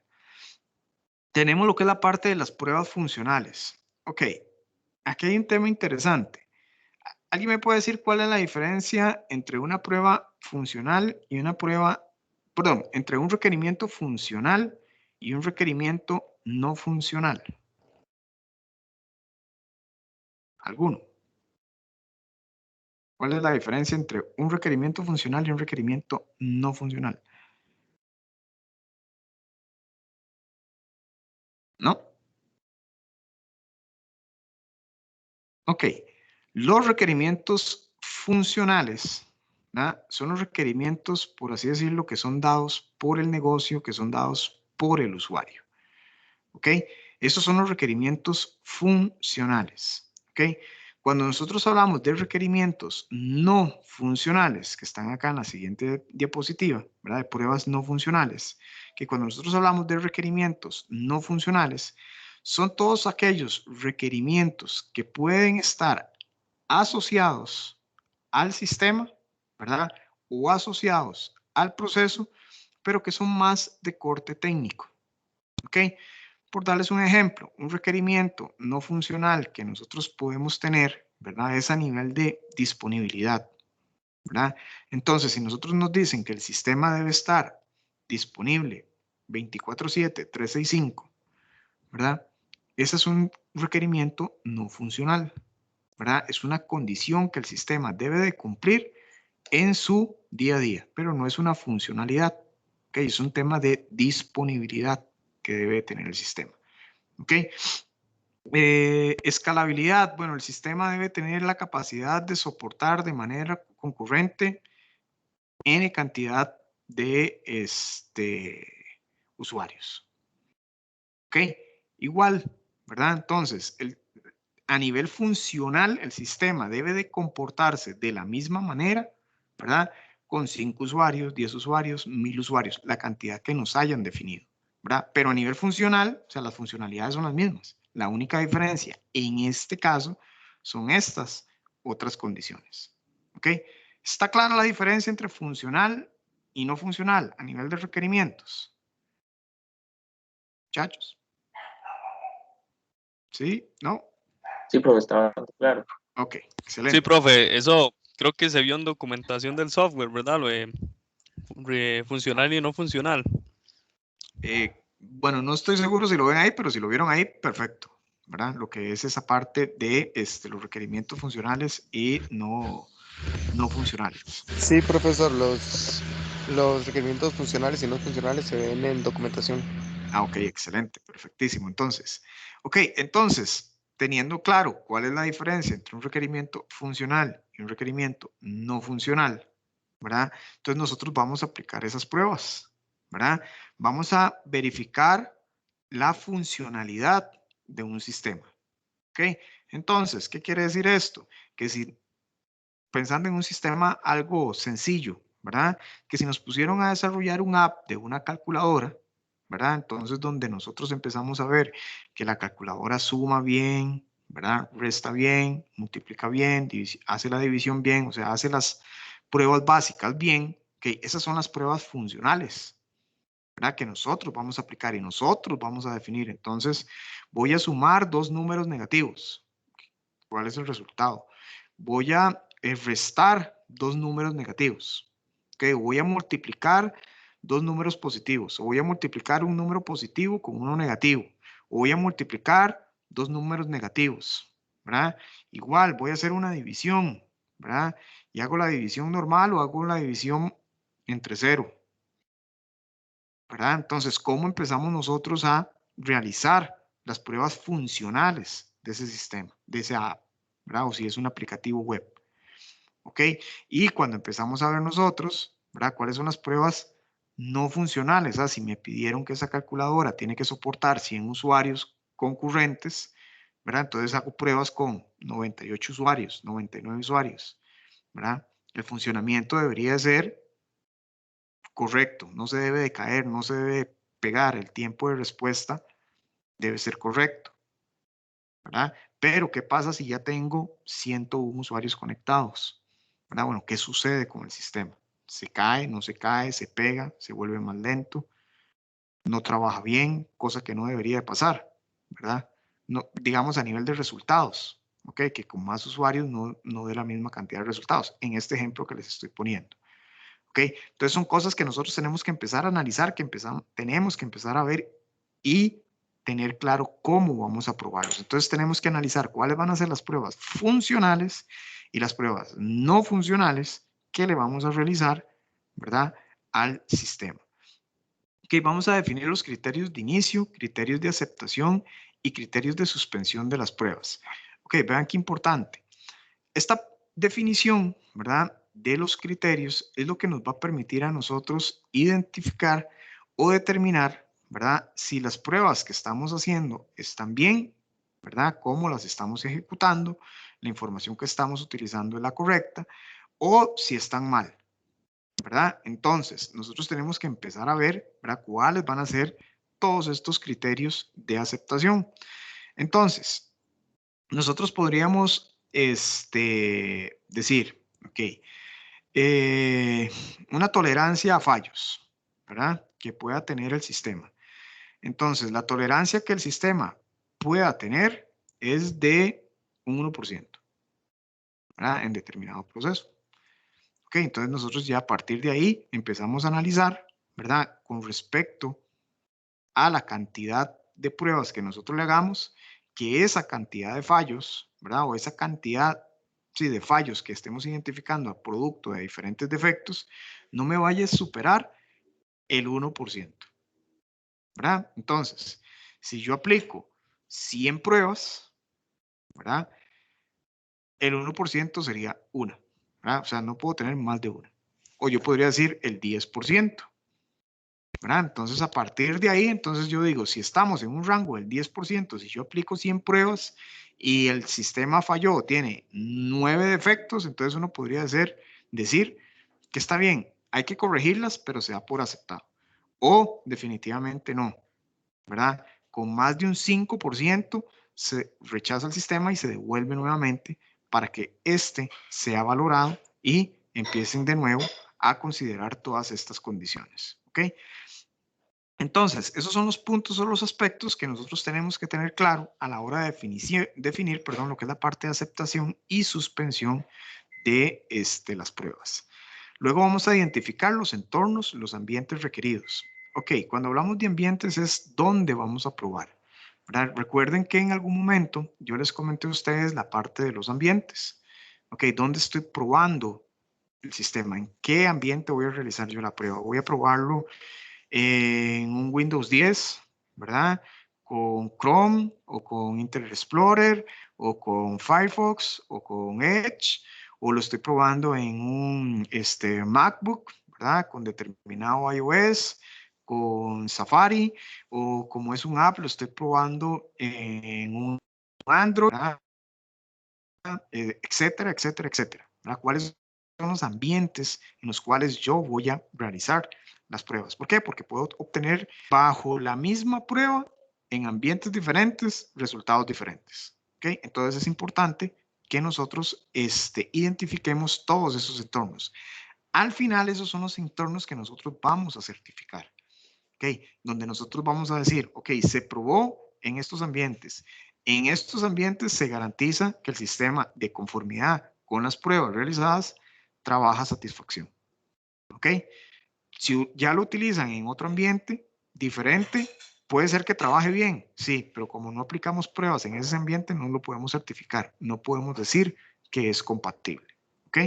Tenemos lo que es la parte de las pruebas funcionales. Ok, aquí hay un tema interesante. ¿Alguien me puede decir cuál es la diferencia entre una prueba funcional y una prueba, perdón, entre un requerimiento funcional y un requerimiento no funcional? ¿Alguno? ¿Cuál es la diferencia entre un requerimiento funcional y un requerimiento no funcional? ¿No? Ok, los requerimientos funcionales, ¿verdad? Son los requerimientos, por así decirlo, que son dados por el negocio, que son dados por el usuario. ¿Ok? Estos son los requerimientos funcionales, ¿ok? Cuando nosotros hablamos de requerimientos no funcionales, que están acá en la siguiente diapositiva, ¿verdad? De pruebas no funcionales, que cuando nosotros hablamos de requerimientos no funcionales, son todos aquellos requerimientos que pueden estar asociados al sistema, ¿verdad? O asociados al proceso, pero que son más de corte técnico, ¿ok? Por darles un ejemplo, un requerimiento no funcional que nosotros podemos tener, ¿verdad? Es a nivel de disponibilidad, ¿verdad? Entonces, si nosotros nos dicen que el sistema debe estar disponible 24/7, 365, ¿verdad? Ese es un requerimiento no funcional, ¿verdad? Es una condición que el sistema debe de cumplir en su día a día, pero no es una funcionalidad, ¿ok? Es un tema de disponibilidad que debe tener el sistema, ¿ok? Escalabilidad, bueno, el sistema debe tener la capacidad de soportar de manera concurrente n cantidad de usuarios, ¿ok? Igual, ¿verdad? Entonces, a nivel funcional, el sistema debe de comportarse de la misma manera, ¿verdad? Con 5 usuarios, 10 usuarios, 1000 usuarios, la cantidad que nos hayan definido, ¿verdad? Pero a nivel funcional, o sea, las funcionalidades son las mismas. La única diferencia en este caso son estas otras condiciones, ¿ok? ¿Está clara la diferencia entre funcional y no funcional a nivel de requerimientos? Muchachos. ¿Sí? ¿No? Sí, profe, está bastante claro. Ok, Sí, excelente. profe, eso creo que se vio en documentación del software, ¿verdad? Lo de funcional y no funcional. Bueno, no estoy seguro si lo ven ahí, pero si lo vieron ahí, perfecto, ¿verdad? Lo que es esa parte de los requerimientos funcionales y no funcionales. Sí, profesor, los requerimientos funcionales y no funcionales se ven en documentación. Ah, ok, excelente, perfectísimo. Entonces, teniendo claro cuál es la diferencia entre un requerimiento funcional y un requerimiento no funcional, ¿verdad? Entonces nosotros vamos a aplicar esas pruebas, ¿verdad? Vamos a verificar la funcionalidad de un sistema, ¿ok? Entonces, ¿qué quiere decir esto? Que si pensando en un sistema algo sencillo, ¿verdad? Que si nos pusieron a desarrollar un app de una calculadora, ¿verdad? Entonces, donde nosotros empezamos a ver que la calculadora suma bien, ¿verdad? Resta bien, multiplica bien, hace la división bien, o sea, hace las pruebas básicas bien, que esas son las pruebas funcionales, ¿verdad? Que nosotros vamos a aplicar y nosotros vamos a definir. Entonces, voy a sumar dos números negativos. ¿Cuál es el resultado? Voy a restar dos números negativos. ¿Ok? Voy a multiplicar dos números positivos. O voy a multiplicar un número positivo con uno negativo. O voy a multiplicar dos números negativos, ¿verdad? Igual voy a hacer una división, ¿verdad? Y hago la división normal o hago la división entre cero, ¿verdad? Entonces, ¿cómo empezamos nosotros a realizar las pruebas funcionales de ese sistema, de esa app, ¿verdad? O si es un aplicativo web, ¿ok? Y cuando empezamos a ver nosotros, ¿verdad? ¿Cuáles son las pruebas no funcionales? Si me pidieron que esa calculadora tiene que soportar 100 usuarios concurrentes, ¿verdad? Entonces hago pruebas con 98 usuarios, 99 usuarios, ¿verdad? El funcionamiento debería ser correcto, no se debe de caer, no se debe pegar, el tiempo de respuesta debe ser correcto, ¿verdad? Pero, ¿qué pasa si ya tengo 101 usuarios conectados? ¿Verdad? Bueno, ¿qué sucede con el sistema? ¿Se cae, no se cae, se pega, se vuelve más lento, no trabaja bien, cosa que no debería de pasar, ¿verdad? No, digamos a nivel de resultados, ¿ok? Que con más usuarios no dé la misma cantidad de resultados, en este ejemplo que les estoy poniendo. ¿Ok? Entonces son cosas que nosotros tenemos que empezar a analizar, tenemos que empezar a ver y tener claro cómo vamos a probarlos. Entonces tenemos que analizar cuáles van a ser las pruebas funcionales y las pruebas no funcionales que le vamos a realizar, ¿verdad? Al sistema. Ok, vamos a definir los criterios de inicio, criterios de aceptación y criterios de suspensión de las pruebas. Ok, vean qué importante. Esta definición, ¿verdad?, de los criterios es lo que nos va a permitir a nosotros identificar o determinar, ¿verdad? Si las pruebas que estamos haciendo están bien, ¿verdad? Cómo las estamos ejecutando, la información que estamos utilizando es la correcta, o si están mal, ¿verdad? Entonces, nosotros tenemos que empezar a ver, ¿verdad? Cuáles van a ser todos estos criterios de aceptación. Entonces, nosotros podríamos decir, ok, una tolerancia a fallos, ¿verdad? Que pueda tener el sistema. Entonces, la tolerancia que el sistema pueda tener es de un 1%, ¿verdad? En determinado proceso. Ok, entonces nosotros ya a partir de ahí empezamos a analizar, ¿verdad? Con respecto a la cantidad de pruebas que nosotros le hagamos, que esa cantidad de fallos, ¿verdad? O esa cantidad, sí, de fallos que estemos identificando a producto de diferentes defectos, no me vaya a superar el 1%, ¿verdad? Entonces, si yo aplico 100 pruebas, ¿verdad? El 1% sería una, ¿verdad? O sea, no puedo tener más de una. O yo podría decir el 10%, ¿verdad? Entonces, a partir de ahí, entonces yo digo, si estamos en un rango del 10%, si yo aplico 100 pruebas y el sistema falló, tiene 9 defectos, entonces uno podría decir que está bien, hay que corregirlas, pero se da por aceptado. O definitivamente no, ¿verdad? Con más de un 5% se rechaza el sistema y se devuelve nuevamente para que éste sea valorado y empiecen de nuevo a considerar todas estas condiciones, ¿ok? Entonces, esos son los puntos o los aspectos que nosotros tenemos que tener claro a la hora de definir, lo que es la parte de aceptación y suspensión de las pruebas. Luego vamos a identificar los entornos, los ambientes requeridos. Ok, cuando hablamos de ambientes es dónde vamos a probar, ¿verdad? Recuerden que en algún momento yo les comenté a ustedes la parte de los ambientes. Ok, ¿dónde estoy probando el sistema? ¿En qué ambiente voy a realizar yo la prueba? Voy a probarlo en un Windows 10, ¿verdad? Con Chrome o con Internet Explorer o con Firefox o con Edge, o lo estoy probando en un MacBook, ¿verdad? Con determinado iOS, con Safari, o como es un app, lo estoy probando en un Android, ¿verdad? Etcétera, etcétera, etcétera, ¿verdad? ¿Cuáles son los ambientes en los cuales yo voy a realizar las pruebas? ¿Por qué? Porque puedo obtener bajo la misma prueba en ambientes diferentes resultados diferentes. ¿Ok? Entonces es importante que nosotros identifiquemos todos esos entornos. Al final esos son los entornos que nosotros vamos a certificar. ¿Ok? Donde nosotros vamos a decir, ok, se probó en estos ambientes. En estos ambientes se garantiza que el sistema de conformidad con las pruebas realizadas trabaja a satisfacción. ¿Ok? Si ya lo utilizan en otro ambiente diferente, puede ser que trabaje bien, sí, pero como no aplicamos pruebas en ese ambiente, no lo podemos certificar, no podemos decir que es compatible. ¿Ok?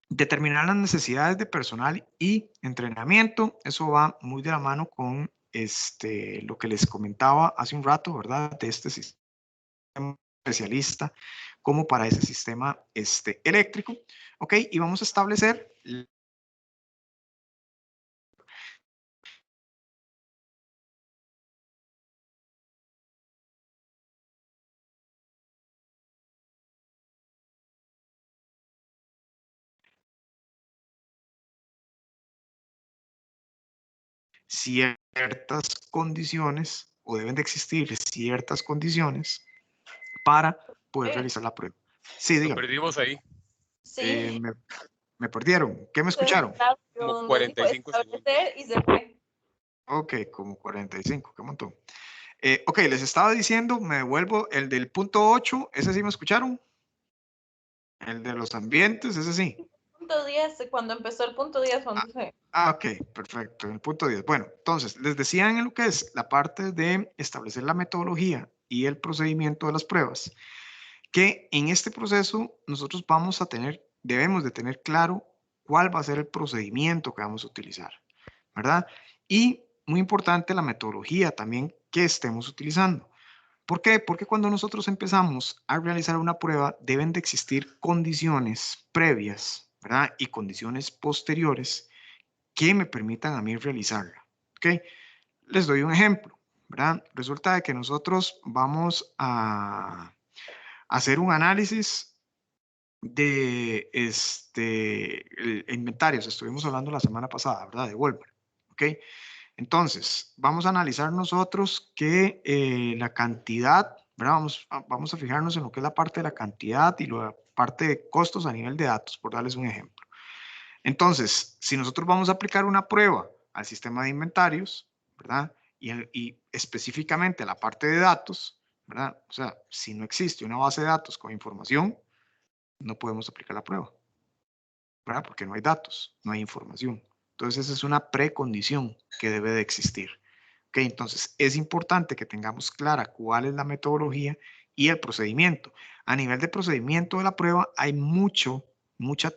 Determinar las necesidades de personal y entrenamiento, eso va muy de la mano con lo que les comentaba hace un rato, ¿verdad? De este sistema especialista como para ese sistema eléctrico. ¿Ok? Y vamos a establecer ciertas condiciones o deben de existir ciertas condiciones para poder realizar la prueba. Sí, Lo dígame. perdimos ahí, Sí, Me perdieron. ¿Qué me escucharon? como donde dijo 45 segundos. establecer y se fue. Ok, como 45, qué montón. Ok, les estaba diciendo, me devuelvo el del punto 8, ese sí me escucharon. El de los ambientes, ese sí. Punto 10, cuando empezó el punto 10, cuando se... Ok, perfecto, en el punto 10. Bueno, entonces, les decían en lo que es la parte de establecer la metodología y el procedimiento de las pruebas, que en este proceso nosotros debemos de tener claro cuál va a ser el procedimiento que vamos a utilizar, ¿verdad? Y muy importante la metodología también que estemos utilizando. ¿Por qué? Porque cuando nosotros empezamos a realizar una prueba deben de existir condiciones previas, ¿verdad? Y condiciones posteriores que me permitan a mí realizarla, ¿ok? Les doy un ejemplo, ¿verdad? Resulta de que nosotros vamos a hacer un análisis de inventarios. Estuvimos hablando la semana pasada, ¿verdad? De Wolver, ¿ok? Entonces, vamos a analizar nosotros que la cantidad, ¿verdad? Vamos a fijarnos en lo que es la parte de la cantidad y la parte de costos a nivel de datos, por darles un ejemplo. Entonces, si nosotros vamos a aplicar una prueba al sistema de inventarios, ¿verdad? Y específicamente a la parte de datos, ¿verdad? O sea, si no existe una base de datos con información, no podemos aplicar la prueba, ¿verdad? Porque no hay datos, no hay información. Entonces, esa es una precondición que debe de existir. ¿Ok? Entonces, es importante que tengamos clara cuál es la metodología y el procedimiento. A nivel de procedimiento de la prueba, hay mucho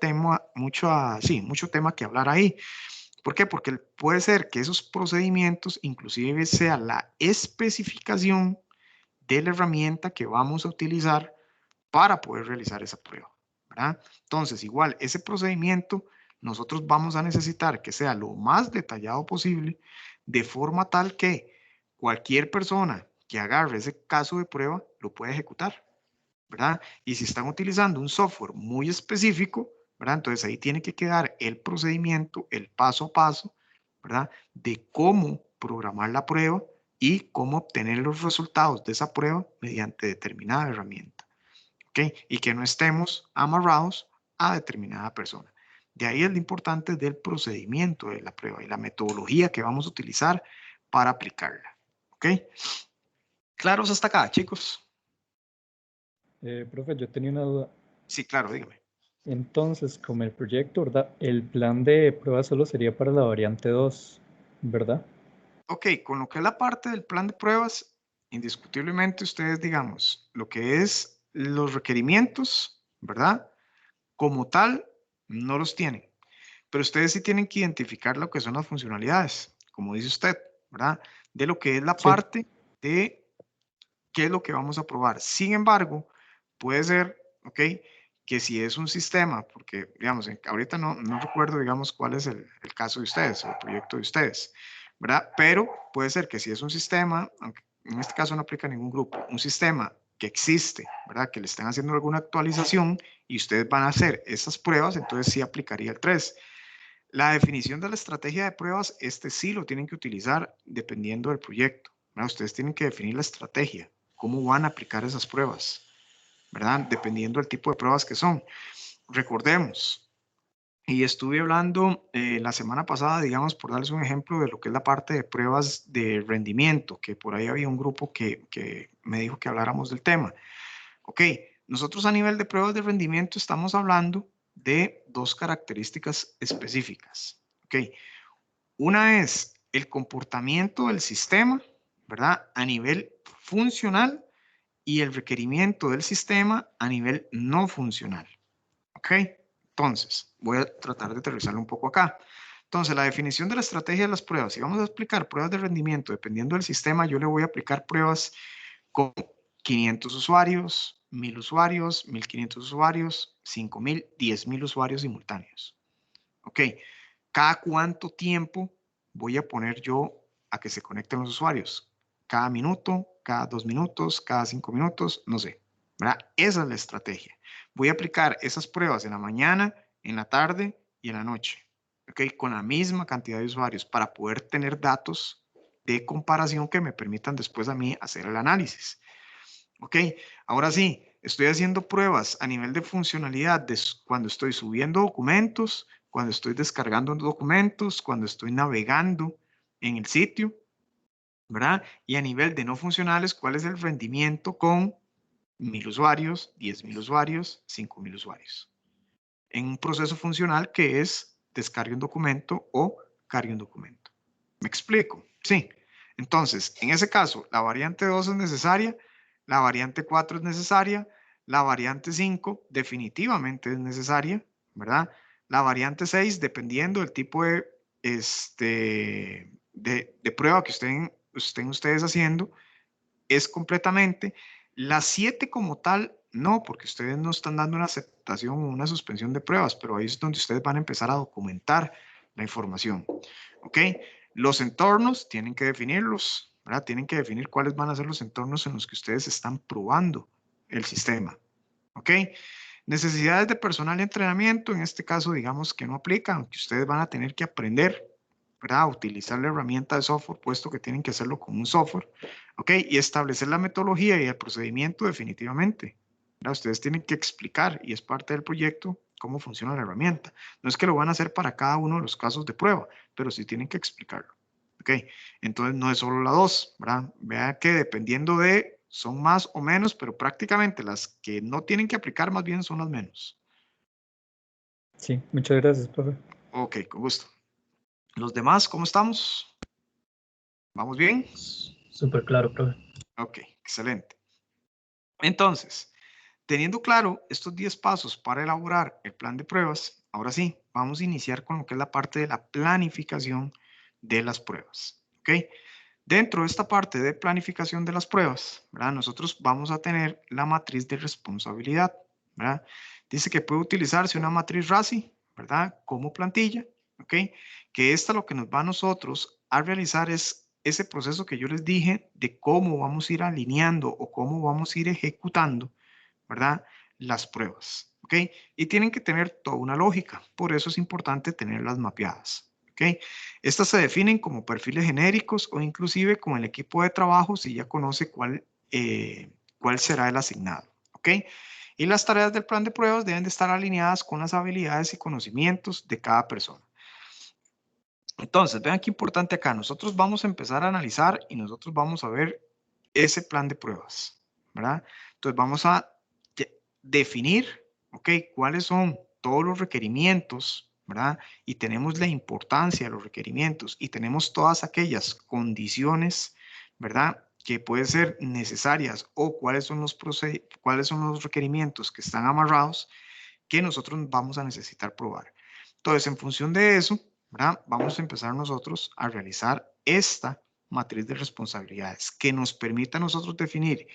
tema que hablar ahí. ¿Por qué? Porque puede ser que esos procedimientos inclusive sea la especificación de la herramienta que vamos a utilizar para poder realizar esa prueba, ¿verdad? Entonces, igual, ese procedimiento nosotros vamos a necesitar que sea lo más detallado posible, de forma tal que cualquier persona que agarre ese caso de prueba lo pueda ejecutar, ¿verdad? Y si están utilizando un software muy específico, ¿verdad? Entonces ahí tiene que quedar el procedimiento, el paso a paso, ¿verdad? De cómo programar la prueba y cómo obtener los resultados de esa prueba mediante determinada herramienta. ¿Ok? Y que no estemos amarrados a determinada persona. De ahí es lo importante del procedimiento de la prueba y la metodología que vamos a utilizar para aplicarla. ¿Ok? ¿Claros hasta acá, chicos? Profe, yo tenía una duda. Sí, claro, dígame. Entonces, como el proyecto, ¿verdad? El plan de prueba solo sería para la variante 2, ¿verdad? Ok, con lo que es la parte del plan de pruebas, indiscutiblemente ustedes, digamos, lo que es los requerimientos, ¿verdad? Como tal, no los tienen. Pero ustedes sí tienen que identificar lo que son las funcionalidades, como dice usted, ¿verdad? De lo que es la Sí. parte de qué es lo que vamos a probar. Sin embargo, puede ser, ¿ok? Que si es un sistema, porque, digamos, ahorita no recuerdo, digamos, cuál es el caso de ustedes o el proyecto de ustedes, ¿verdad? Pero puede ser que si es un sistema, aunque en este caso no aplica a ningún grupo, un sistema que existe, ¿verdad? Que le están haciendo alguna actualización y ustedes van a hacer esas pruebas, entonces sí aplicaría el 3. La definición de la estrategia de pruebas, sí lo tienen que utilizar dependiendo del proyecto, ¿verdad? Ustedes tienen que definir la estrategia, cómo van a aplicar esas pruebas, ¿verdad? Dependiendo del tipo de pruebas que son. Recordemos, y estuve hablando la semana pasada, digamos, por darles un ejemplo de lo que es la parte de pruebas de rendimiento, que por ahí había un grupo que me dijo que habláramos del tema. Ok, nosotros a nivel de pruebas de rendimiento estamos hablando de dos características específicas. Ok, una es el comportamiento del sistema, ¿verdad? A nivel funcional y el requerimiento del sistema a nivel no funcional. ¿Ok? Entonces, voy a tratar de aterrizarlo un poco acá. Entonces, la definición de la estrategia de las pruebas. Si vamos a aplicar pruebas de rendimiento, dependiendo del sistema, yo le voy a aplicar pruebas con 500 usuarios, 1000 usuarios, 1500 usuarios, 5000, 10,000 usuarios simultáneos. ¿Ok? ¿Cada cuánto tiempo voy a poner yo a que se conecten los usuarios? ¿Cada minuto? ¿Cada 2 minutos? ¿Cada 5 minutos? No sé, ¿verdad? Esa es la estrategia. Voy a aplicar esas pruebas en la mañana, en la tarde y en la noche, ¿ok? Con la misma cantidad de usuarios para poder tener datos de comparación que me permitan después a mí hacer el análisis. ¿Ok? Ahora sí, estoy haciendo pruebas a nivel de funcionalidad cuando estoy subiendo documentos, cuando estoy descargando documentos, cuando estoy navegando en el sitio, ¿verdad? Y a nivel de no funcionales, ¿cuál es el rendimiento con 1000 usuarios, 10,000 usuarios, 5000 usuarios? En un proceso funcional que es descargue un documento o cargue un documento. ¿Me explico? Sí. Entonces, en ese caso, la variante 2 es necesaria, la variante 4 es necesaria, la variante 5 definitivamente es necesaria, ¿verdad? La variante 6, dependiendo del tipo de prueba que estén ustedes haciendo, es completamente. La 7 como tal, no, porque ustedes no están dando una aceptación o una suspensión de pruebas, pero ahí es donde ustedes van a empezar a documentar la información. ¿Ok? Los entornos tienen que definirlos, ¿verdad? Tienen que definir cuáles van a ser los entornos en los que ustedes están probando el sistema. ¿Ok? Necesidades de personal y entrenamiento, en este caso digamos que no aplica, aunque ustedes van a tener que aprender, ¿verdad? A utilizar la herramienta de software, puesto que tienen que hacerlo con un software. ¿Ok? Y establecer la metodología y el procedimiento definitivamente, ¿verdad? Ustedes tienen que explicar, y es parte del proyecto, cómo funciona la herramienta. No es que lo van a hacer para cada uno de los casos de prueba, pero sí tienen que explicarlo. ¿Ok? Entonces no es solo la 2, ¿verdad? Vea que dependiendo de, son más o menos, pero prácticamente las que no tienen que aplicar más bien son las menos. Sí, muchas gracias, profe. Ok, con gusto. ¿Los demás cómo estamos? ¿Vamos bien? Súper claro, profe. Ok, excelente. Entonces, teniendo claro estos 10 pasos para elaborar el plan de pruebas, ahora sí, vamos a iniciar con lo que es la parte de la planificación de las pruebas. ¿Ok? Dentro de esta parte de planificación de las pruebas, ¿verdad? Nosotros vamos a tener la matriz de responsabilidad, ¿verdad? Dice que puede utilizarse una matriz RACI, ¿verdad? Como plantilla, ¿ok? Que esta lo que nos va a nosotros a realizar es ese proceso que yo les dije de cómo vamos a ir alineando o cómo vamos a ir ejecutando, ¿verdad? Las pruebas, ¿ok? Y tienen que tener toda una lógica, por eso es importante tenerlas mapeadas. ¿Okay? Estas se definen como perfiles genéricos o inclusive con el equipo de trabajo si ya conoce cuál será el asignado. ¿Okay? Y las tareas del plan de pruebas deben de estar alineadas con las habilidades y conocimientos de cada persona. Entonces, vean qué importante acá. Nosotros vamos a empezar a analizar y nosotros vamos a ver ese plan de pruebas, ¿verdad? Entonces vamos a definir, ¿ok? Cuáles son todos los requerimientos, ¿verdad? Y tenemos la importancia de los requerimientos y tenemos todas aquellas condiciones, ¿verdad? Que pueden ser necesarias o cuáles son los requerimientos que están amarrados que nosotros vamos a necesitar probar. Entonces, en función de eso, ¿verdad? Vamos a empezar nosotros a realizar esta matriz de responsabilidades que nos permita a nosotros definir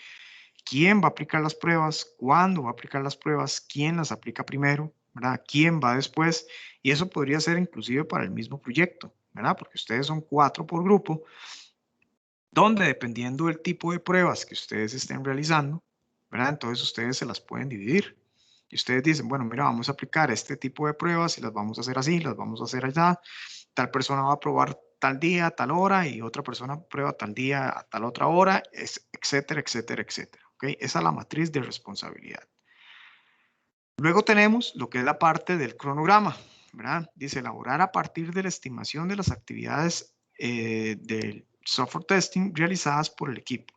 quién va a aplicar las pruebas, cuándo va a aplicar las pruebas, quién las aplica primero, ¿verdad? Quién va después, y eso podría ser inclusive para el mismo proyecto, ¿verdad? Porque ustedes son 4 por grupo, donde dependiendo del tipo de pruebas que ustedes estén realizando, ¿verdad? Entonces ustedes se las pueden dividir. Y ustedes dicen, bueno, mira, vamos a aplicar este tipo de pruebas y las vamos a hacer así, las vamos a hacer allá. Tal persona va a probar tal día, tal hora, y otra persona prueba tal día, a tal otra hora, etcétera, etcétera, etcétera. ¿Okay? Esa es la matriz de responsabilidad. Luego tenemos lo que es la parte del cronograma, ¿verdad? Dice elaborar a partir de la estimación de las actividades del software testing realizadas por el equipo.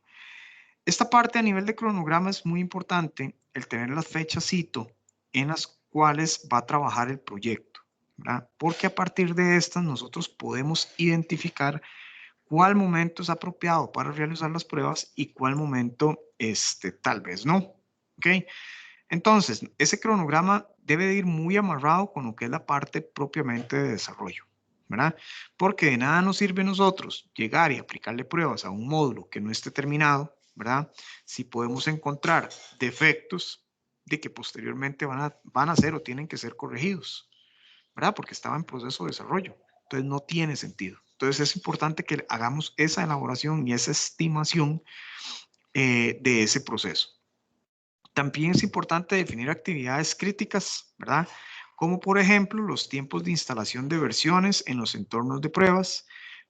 Esta parte a nivel de cronograma es muy importante, el tener las fechas cito en las cuales va a trabajar el proyecto, ¿verdad? Porque a partir de estas nosotros podemos identificar cuál momento es apropiado para realizar las pruebas y cuál momento tal vez no. ¿Ok? Entonces, ese cronograma debe de ir muy amarrado con lo que es la parte propiamente de desarrollo, ¿verdad? Porque de nada nos sirve a nosotros llegar y aplicarle pruebas a un módulo que no esté terminado, ¿verdad? Si podemos encontrar defectos de que posteriormente van a ser o tienen que ser corregidos, ¿verdad? Porque estaba en proceso de desarrollo. Entonces no tiene sentido. Entonces es importante que hagamos esa elaboración y esa estimación de ese proceso. También es importante definir actividades críticas, ¿verdad? Como por ejemplo los tiempos de instalación de versiones en los entornos de pruebas,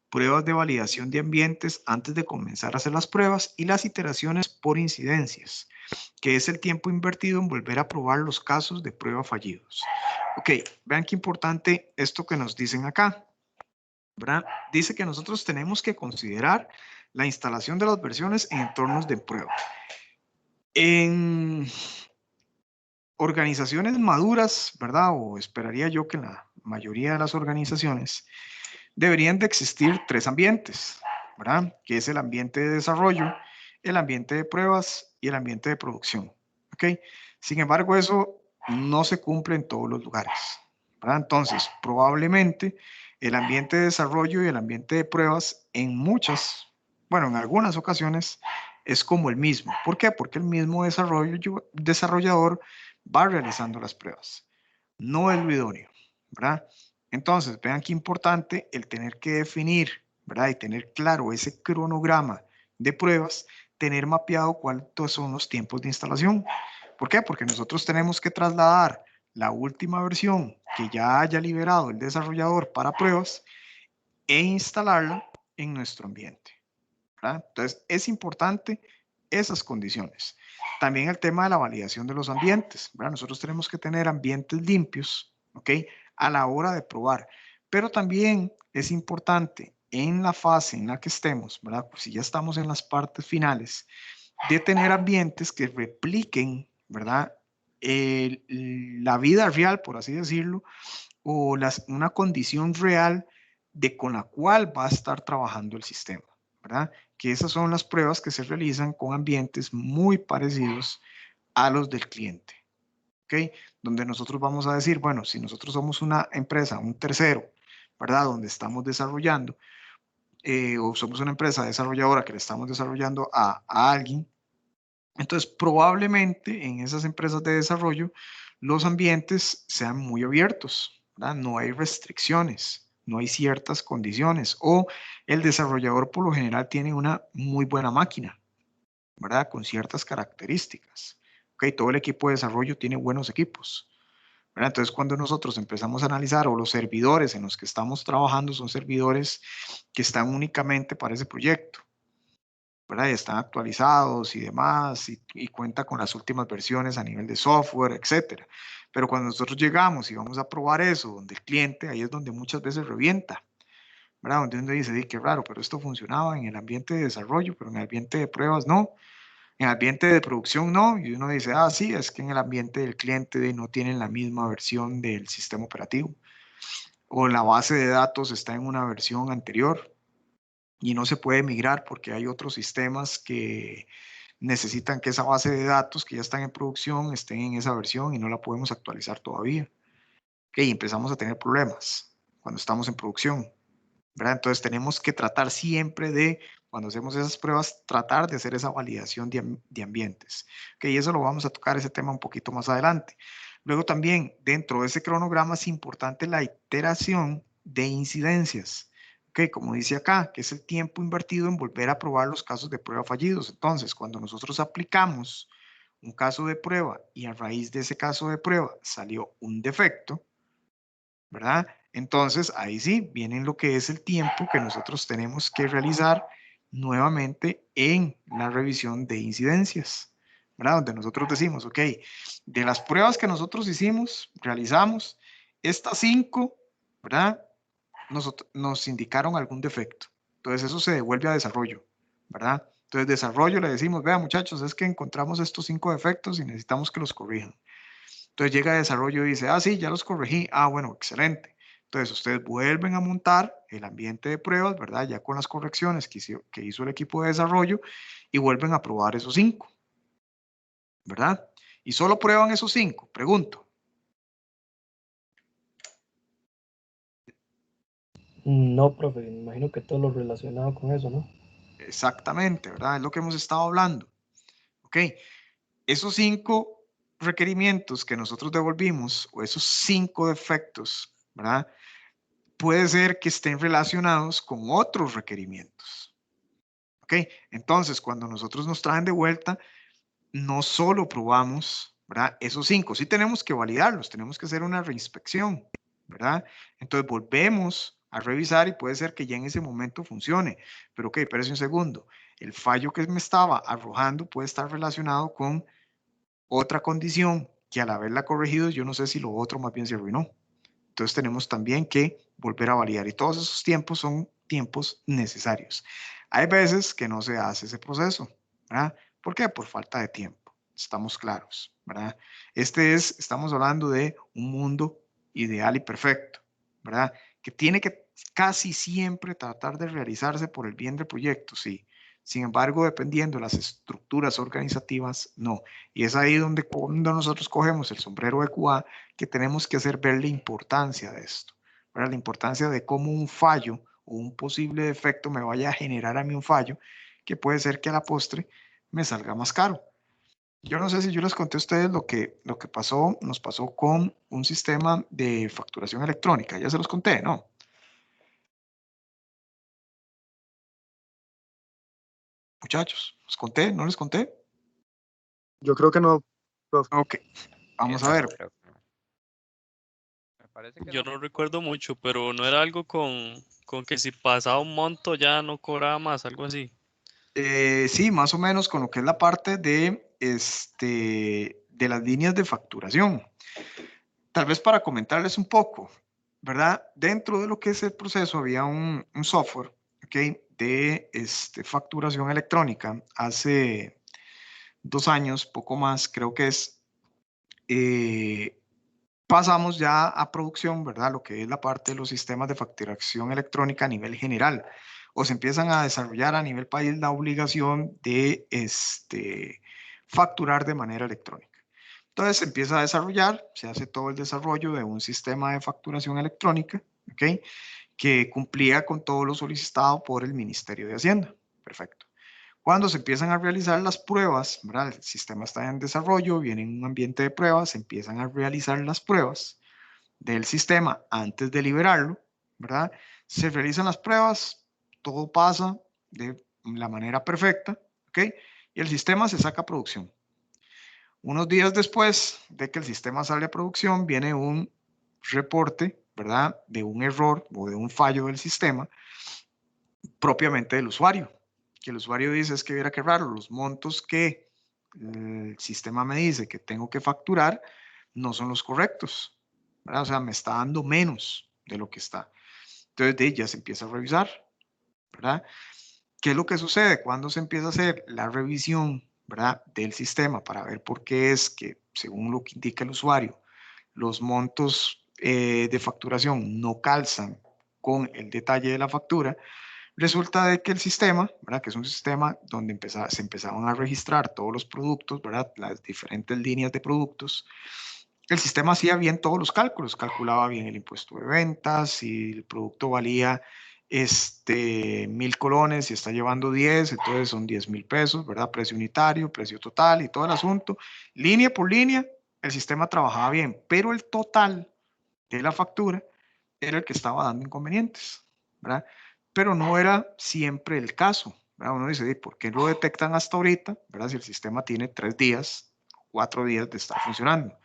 pruebas de validación de ambientes antes de comenzar a hacer las pruebas y las iteraciones por incidencias, que es el tiempo invertido en volver a probar los casos de prueba fallidos. Ok, vean qué importante esto que nos dicen acá, ¿verdad? Dice que nosotros tenemos que considerar la instalación de las versiones en entornos de prueba. En organizaciones maduras, ¿verdad? O esperaría yo que en la mayoría de las organizaciones deberían de existir 3 ambientes, ¿verdad? Que es el ambiente de desarrollo, el ambiente de pruebas y el ambiente de producción, ¿ok? Sin embargo, eso no se cumple en todos los lugares, ¿verdad? Entonces, probablemente el ambiente de desarrollo y el ambiente de pruebas en en algunas ocasiones es como el mismo. ¿Por qué? Porque el mismo desarrollador va realizando las pruebas. No es lo idóneo, ¿verdad? Entonces, vean qué importante el tener que definir, ¿verdad? Y tener claro ese cronograma de pruebas, tener mapeado cuáles son los tiempos de instalación. ¿Por qué? Porque nosotros tenemos que trasladar la última versión que ya haya liberado el desarrollador para pruebas e instalarla en nuestro ambiente, ¿verdad? Entonces, es importante esas condiciones. También el tema de la validación de los ambientes, ¿verdad? Nosotros tenemos que tener ambientes limpios, ¿ok? A la hora de probar. Pero también es importante en la fase en la que estemos, ¿verdad? Pues si ya estamos en las partes finales, de tener ambientes que repliquen, ¿verdad? La vida real, por así decirlo, o una condición real con la cual va a estar trabajando el sistema, ¿verdad? Que esas son las pruebas que se realizan con ambientes muy parecidos a los del cliente, ¿ok? Donde nosotros vamos a decir, bueno, si nosotros somos una empresa, un tercero, ¿verdad? Donde estamos desarrollando, o somos una empresa desarrolladora que le estamos desarrollando a alguien, entonces probablemente en esas empresas de desarrollo los ambientes sean muy abiertos, ¿verdad? No hay restricciones, no hay ciertas condiciones, o el desarrollador por lo general tiene una muy buena máquina, ¿verdad? Con ciertas características. Ok, todo el equipo de desarrollo tiene buenos equipos, ¿verdad? Entonces, cuando nosotros empezamos a analizar, o los servidores en los que estamos trabajando son servidores que están únicamente para ese proyecto, ¿verdad? Y están actualizados y demás, y cuenta con las últimas versiones a nivel de software, etcétera. Pero cuando nosotros llegamos y vamos a probar eso, donde el cliente, ahí es donde muchas veces revienta, ¿verdad? Donde uno dice, qué raro, pero esto funcionaba en el ambiente de desarrollo, pero en el ambiente de pruebas no. En el ambiente de producción no, y uno dice, ah, sí, es que en el ambiente del cliente no tienen la misma versión del sistema operativo, o la base de datos está en una versión anterior y no se puede migrar porque hay otros sistemas que necesitan que esa base de datos que ya están en producción estén en esa versión y no la podemos actualizar todavía. Ok, empezamos a tener problemas cuando estamos en producción, ¿verdad? Entonces tenemos que tratar siempre de, cuando hacemos esas pruebas, tratar de hacer esa validación de ambientes. Ok, y eso lo vamos a tocar ese tema un poquito más adelante. Luego también, dentro de ese cronograma es importante la iteración de incidencias. Ok, como dice acá, que es el tiempo invertido en volver a probar los casos de prueba fallidos. Entonces, cuando nosotros aplicamos un caso de prueba y a raíz de ese caso de prueba salió un defecto, ¿verdad? Entonces, ahí sí, viene lo que es el tiempo que nosotros tenemos que realizar nuevamente en la revisión de incidencias, ¿verdad? Donde nosotros decimos, ok, de las pruebas que nosotros hicimos, realizamos, estas 5, ¿verdad? Nos indicaron algún defecto. Entonces, eso se devuelve a desarrollo, ¿verdad? Entonces, desarrollo le decimos, vea muchachos, es que encontramos estos 5 defectos y necesitamos que los corrijan. Entonces llega a desarrollo y dice, ah, sí, ya los corregí. Ah, bueno, excelente. Entonces ustedes vuelven a montar el ambiente de pruebas, ¿verdad? Ya con las correcciones que hizo el equipo de desarrollo y vuelven a probar esos 5, ¿verdad? Y solo prueban esos 5, pregunto. No, profe, me imagino que todo lo relacionado con eso, ¿no? Exactamente, ¿verdad? Es lo que hemos estado hablando. Ok, esos 5 requerimientos que nosotros devolvimos, o esos 5 defectos, ¿verdad? Puede ser que estén relacionados con otros requerimientos. ¿Ok? Entonces, cuando nosotros nos traen de vuelta, no solo probamos, ¿verdad? Esos 5, sí tenemos que validarlos, tenemos que hacer una reinspección, ¿verdad? Entonces volvemos a revisar y puede ser que ya en ese momento funcione, pero ok, espérese un segundo, el fallo que me estaba arrojando puede estar relacionado con otra condición que al haberla corregido, yo no sé si lo otro más bien se arruinó. Entonces tenemos también que volver a validar y todos esos tiempos son tiempos necesarios. Hay veces que no se hace ese proceso, ¿verdad? ¿Por qué? Por falta de tiempo. Estamos claros, ¿verdad? Estamos hablando de un mundo ideal y perfecto, ¿verdad? Que tiene que casi siempre tratar de realizarse por el bien del proyecto, sí. Sin embargo, dependiendo de las estructuras organizativas, no. Y es ahí donde cuando nosotros cogemos el sombrero de QA, que tenemos que hacer ver la importancia de esto, ¿verdad? La importancia de cómo un fallo o un posible defecto me vaya a generar a mí un fallo que puede ser que a la postre me salga más caro. Yo no sé si yo les conté a ustedes lo que pasó, nos pasó con un sistema de facturación electrónica. Ya se los conté, ¿no? Muchachos, ¿los conté? ¿No les conté? Yo creo que no, profe. Ok, vamos a ver. Creo que no. Me parece que Yo no. no recuerdo mucho, pero no era algo con que si pasaba un monto ya no cobraba más, algo así. Sí, más o menos con lo que es la parte de, de las líneas de facturación. Tal vez para comentarles un poco, ¿verdad? Dentro de lo que es el proceso había un software, ¿ok? De facturación electrónica hace 2 años, poco más, creo que es. Pasamos ya a producción, ¿verdad? Lo que es la parte de los sistemas de facturación electrónica a nivel general. O se empiezan a desarrollar a nivel país la obligación de facturar de manera electrónica. Entonces se empieza a desarrollar, se hace todo el desarrollo de un sistema de facturación electrónica, ¿ok? Que cumplía con todo lo solicitado por el Ministerio de Hacienda. Perfecto. Cuando se empiezan a realizar las pruebas, ¿verdad? El sistema está en desarrollo, viene en un ambiente de pruebas, se empiezan a realizar las pruebas del sistema antes de liberarlo, ¿verdad? Se realizan las pruebas, todo pasa de la manera perfecta, ¿ok? Y el sistema se saca a producción. Unos días después de que el sistema sale a producción, viene un reporte, ¿verdad? De un error o de un fallo del sistema propiamente del usuario. Que el usuario dice, es que viera qué raro, los montos que el sistema me dice que tengo que facturar no son los correctos, ¿verdad? O sea, me está dando menos de lo que está. Entonces, de ya se empieza a revisar, ¿verdad? ¿Qué es lo que sucede cuando se empieza a hacer la revisión, ¿verdad? Del sistema para ver por qué es que, según lo que indica el usuario, los montos de facturación no calzan con el detalle de la factura? Resulta de que el sistema, ¿verdad? Que es un sistema donde se empezaban a registrar todos los productos, ¿verdad? Las diferentes líneas de productos. El sistema hacía bien todos los cálculos, calculaba bien el impuesto de ventas, si el producto valía 1.000 colones y está llevando 10, entonces son 10.000 pesos, ¿verdad? Precio unitario, precio total y todo el asunto. Línea por línea, el sistema trabajaba bien, pero el total de la factura era el que estaba dando inconvenientes, ¿verdad? Pero no era siempre el caso, ¿verdad? Uno dice, ¿por qué lo detectan hasta ahorita, ¿verdad? Si el sistema tiene 3 días, 4 días de estar funcionando.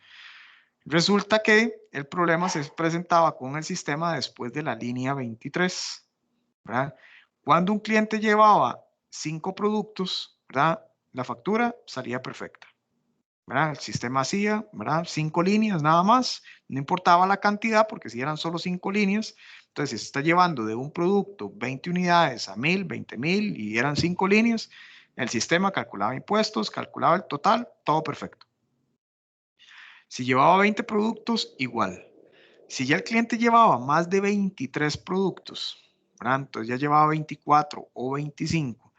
Resulta que el problema se presentaba con el sistema después de la línea 23, ¿verdad? Cuando un cliente llevaba 5 productos, ¿verdad? La factura salía perfecta, ¿verdad? El sistema hacía, ¿verdad? 5 líneas nada más, no importaba la cantidad porque si eran solo 5 líneas, entonces si se está llevando de un producto 20 unidades a 1.000, 20.000 y eran 5 líneas, el sistema calculaba impuestos, calculaba el total, todo perfecto. Si llevaba 20 productos, igual. Si ya el cliente llevaba más de 23 productos, ¿verdad? Entonces ya llevaba 24 o 25,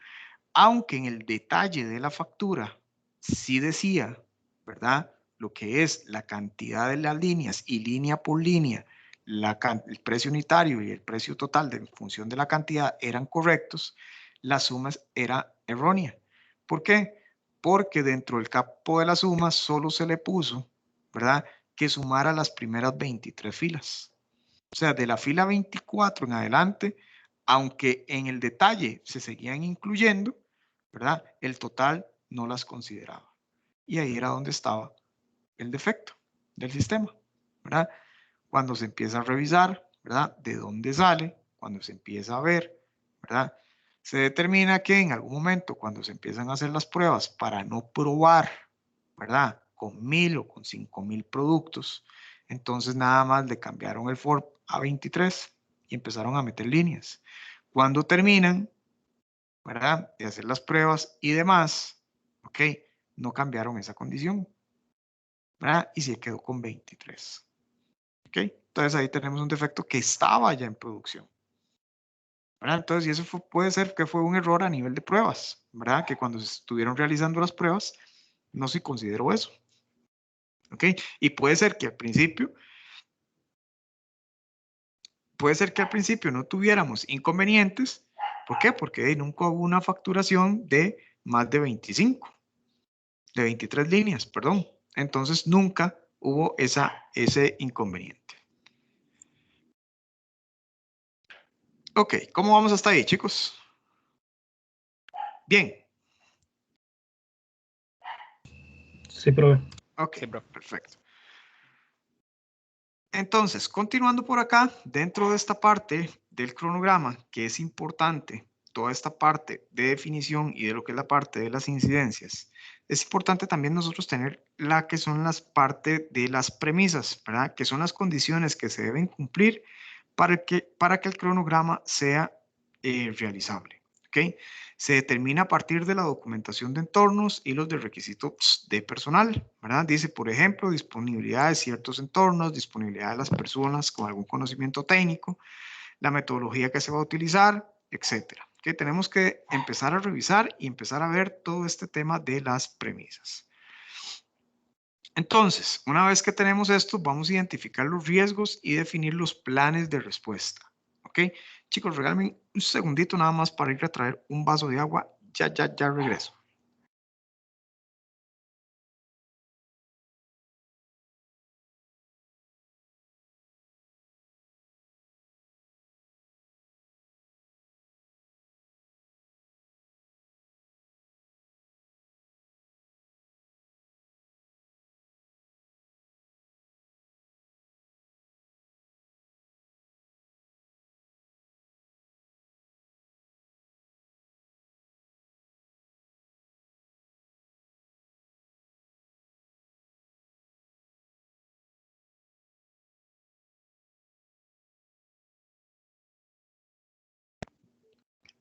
aunque en el detalle de la factura sí decía, ¿verdad? Lo que es la cantidad de las líneas y línea por línea, el precio unitario y el precio total en función de la cantidad eran correctos, la suma era errónea. ¿Por qué? Porque dentro del campo de la suma solo se le puso, ¿verdad? Que sumara las primeras 23 filas. O sea, de la fila 24 en adelante, aunque en el detalle se seguían incluyendo, ¿verdad? El total no las consideraba. Y ahí era donde estaba el defecto del sistema, ¿verdad? Cuando se empieza a revisar, ¿verdad? De dónde sale, cuando se empieza a ver, ¿verdad? Se determina que en algún momento, cuando se empiezan a hacer las pruebas para no probar, ¿verdad? Con 1.000 o con 5.000 productos, entonces nada más le cambiaron el for a 23 y empezaron a meter líneas. Cuando terminan, ¿verdad? De hacer las pruebas y demás, ¿ok? No cambiaron esa condición, ¿verdad? Y se quedó con 23. ¿Ok? Entonces ahí tenemos un defecto que estaba ya en producción, ¿verdad? Entonces, y eso puede ser que fue un error a nivel de pruebas, ¿verdad? Que cuando se estuvieron realizando las pruebas, no se consideró eso. ¿Ok? Y puede ser que al principio no tuviéramos inconvenientes. ¿Por qué? Porque nunca hubo una facturación de más de 25. de 23 líneas, perdón. Entonces nunca hubo ese inconveniente. Ok, ¿cómo vamos hasta ahí, chicos? Bien. Sí, profe. Ok, Sí, bro. perfecto. Entonces, continuando por acá, dentro de esta parte del cronograma, que es importante, toda esta parte de definición y de lo que es la parte de las incidencias, es importante también nosotros tener la que son las partes de las premisas, ¿verdad? Que son las condiciones que se deben cumplir para que el cronograma sea realizable, ¿ok? Se determina a partir de la documentación de entornos y los de requisitos de personal, ¿verdad? Dice, por ejemplo, disponibilidad de ciertos entornos, disponibilidad de las personas con algún conocimiento técnico, la metodología que se va a utilizar, etcétera. Que tenemos que empezar a revisar y empezar a ver todo este tema de las premisas. Entonces, una vez que tenemos esto, vamos a identificar los riesgos y definir los planes de respuesta. ¿Ok? Chicos, regálenme un segundito nada más para ir a traer un vaso de agua. Ya regreso.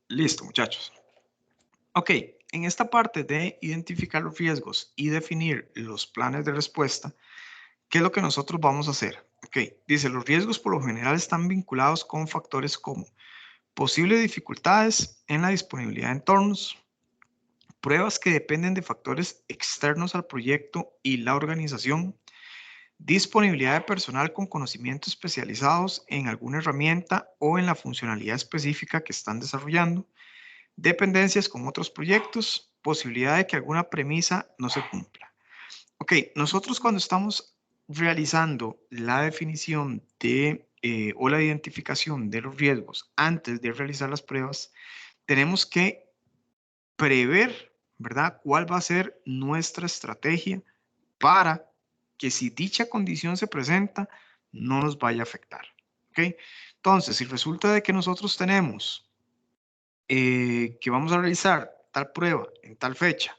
Listo, muchachos. Ok, en esta parte de identificar los riesgos y definir los planes de respuesta, ¿qué es lo que nosotros vamos a hacer? Ok, dice, los riesgos por lo general están vinculados con factores como posibles dificultades en la disponibilidad de entornos, pruebas que dependen de factores externos al proyecto y la organización, disponibilidad de personal con conocimientos especializados en alguna herramienta o en la funcionalidad específica que están desarrollando, dependencias con otros proyectos, posibilidad de que alguna premisa no se cumpla. Ok, nosotros cuando estamos realizando la definición de o la identificación de los riesgos antes de realizar las pruebas, tenemos que prever, ¿verdad? ¿Cuál va a ser nuestra estrategia para que si dicha condición se presenta, no nos vaya a afectar? ¿Ok? Entonces, si resulta de que nosotros tenemos que vamos a realizar tal prueba en tal fecha,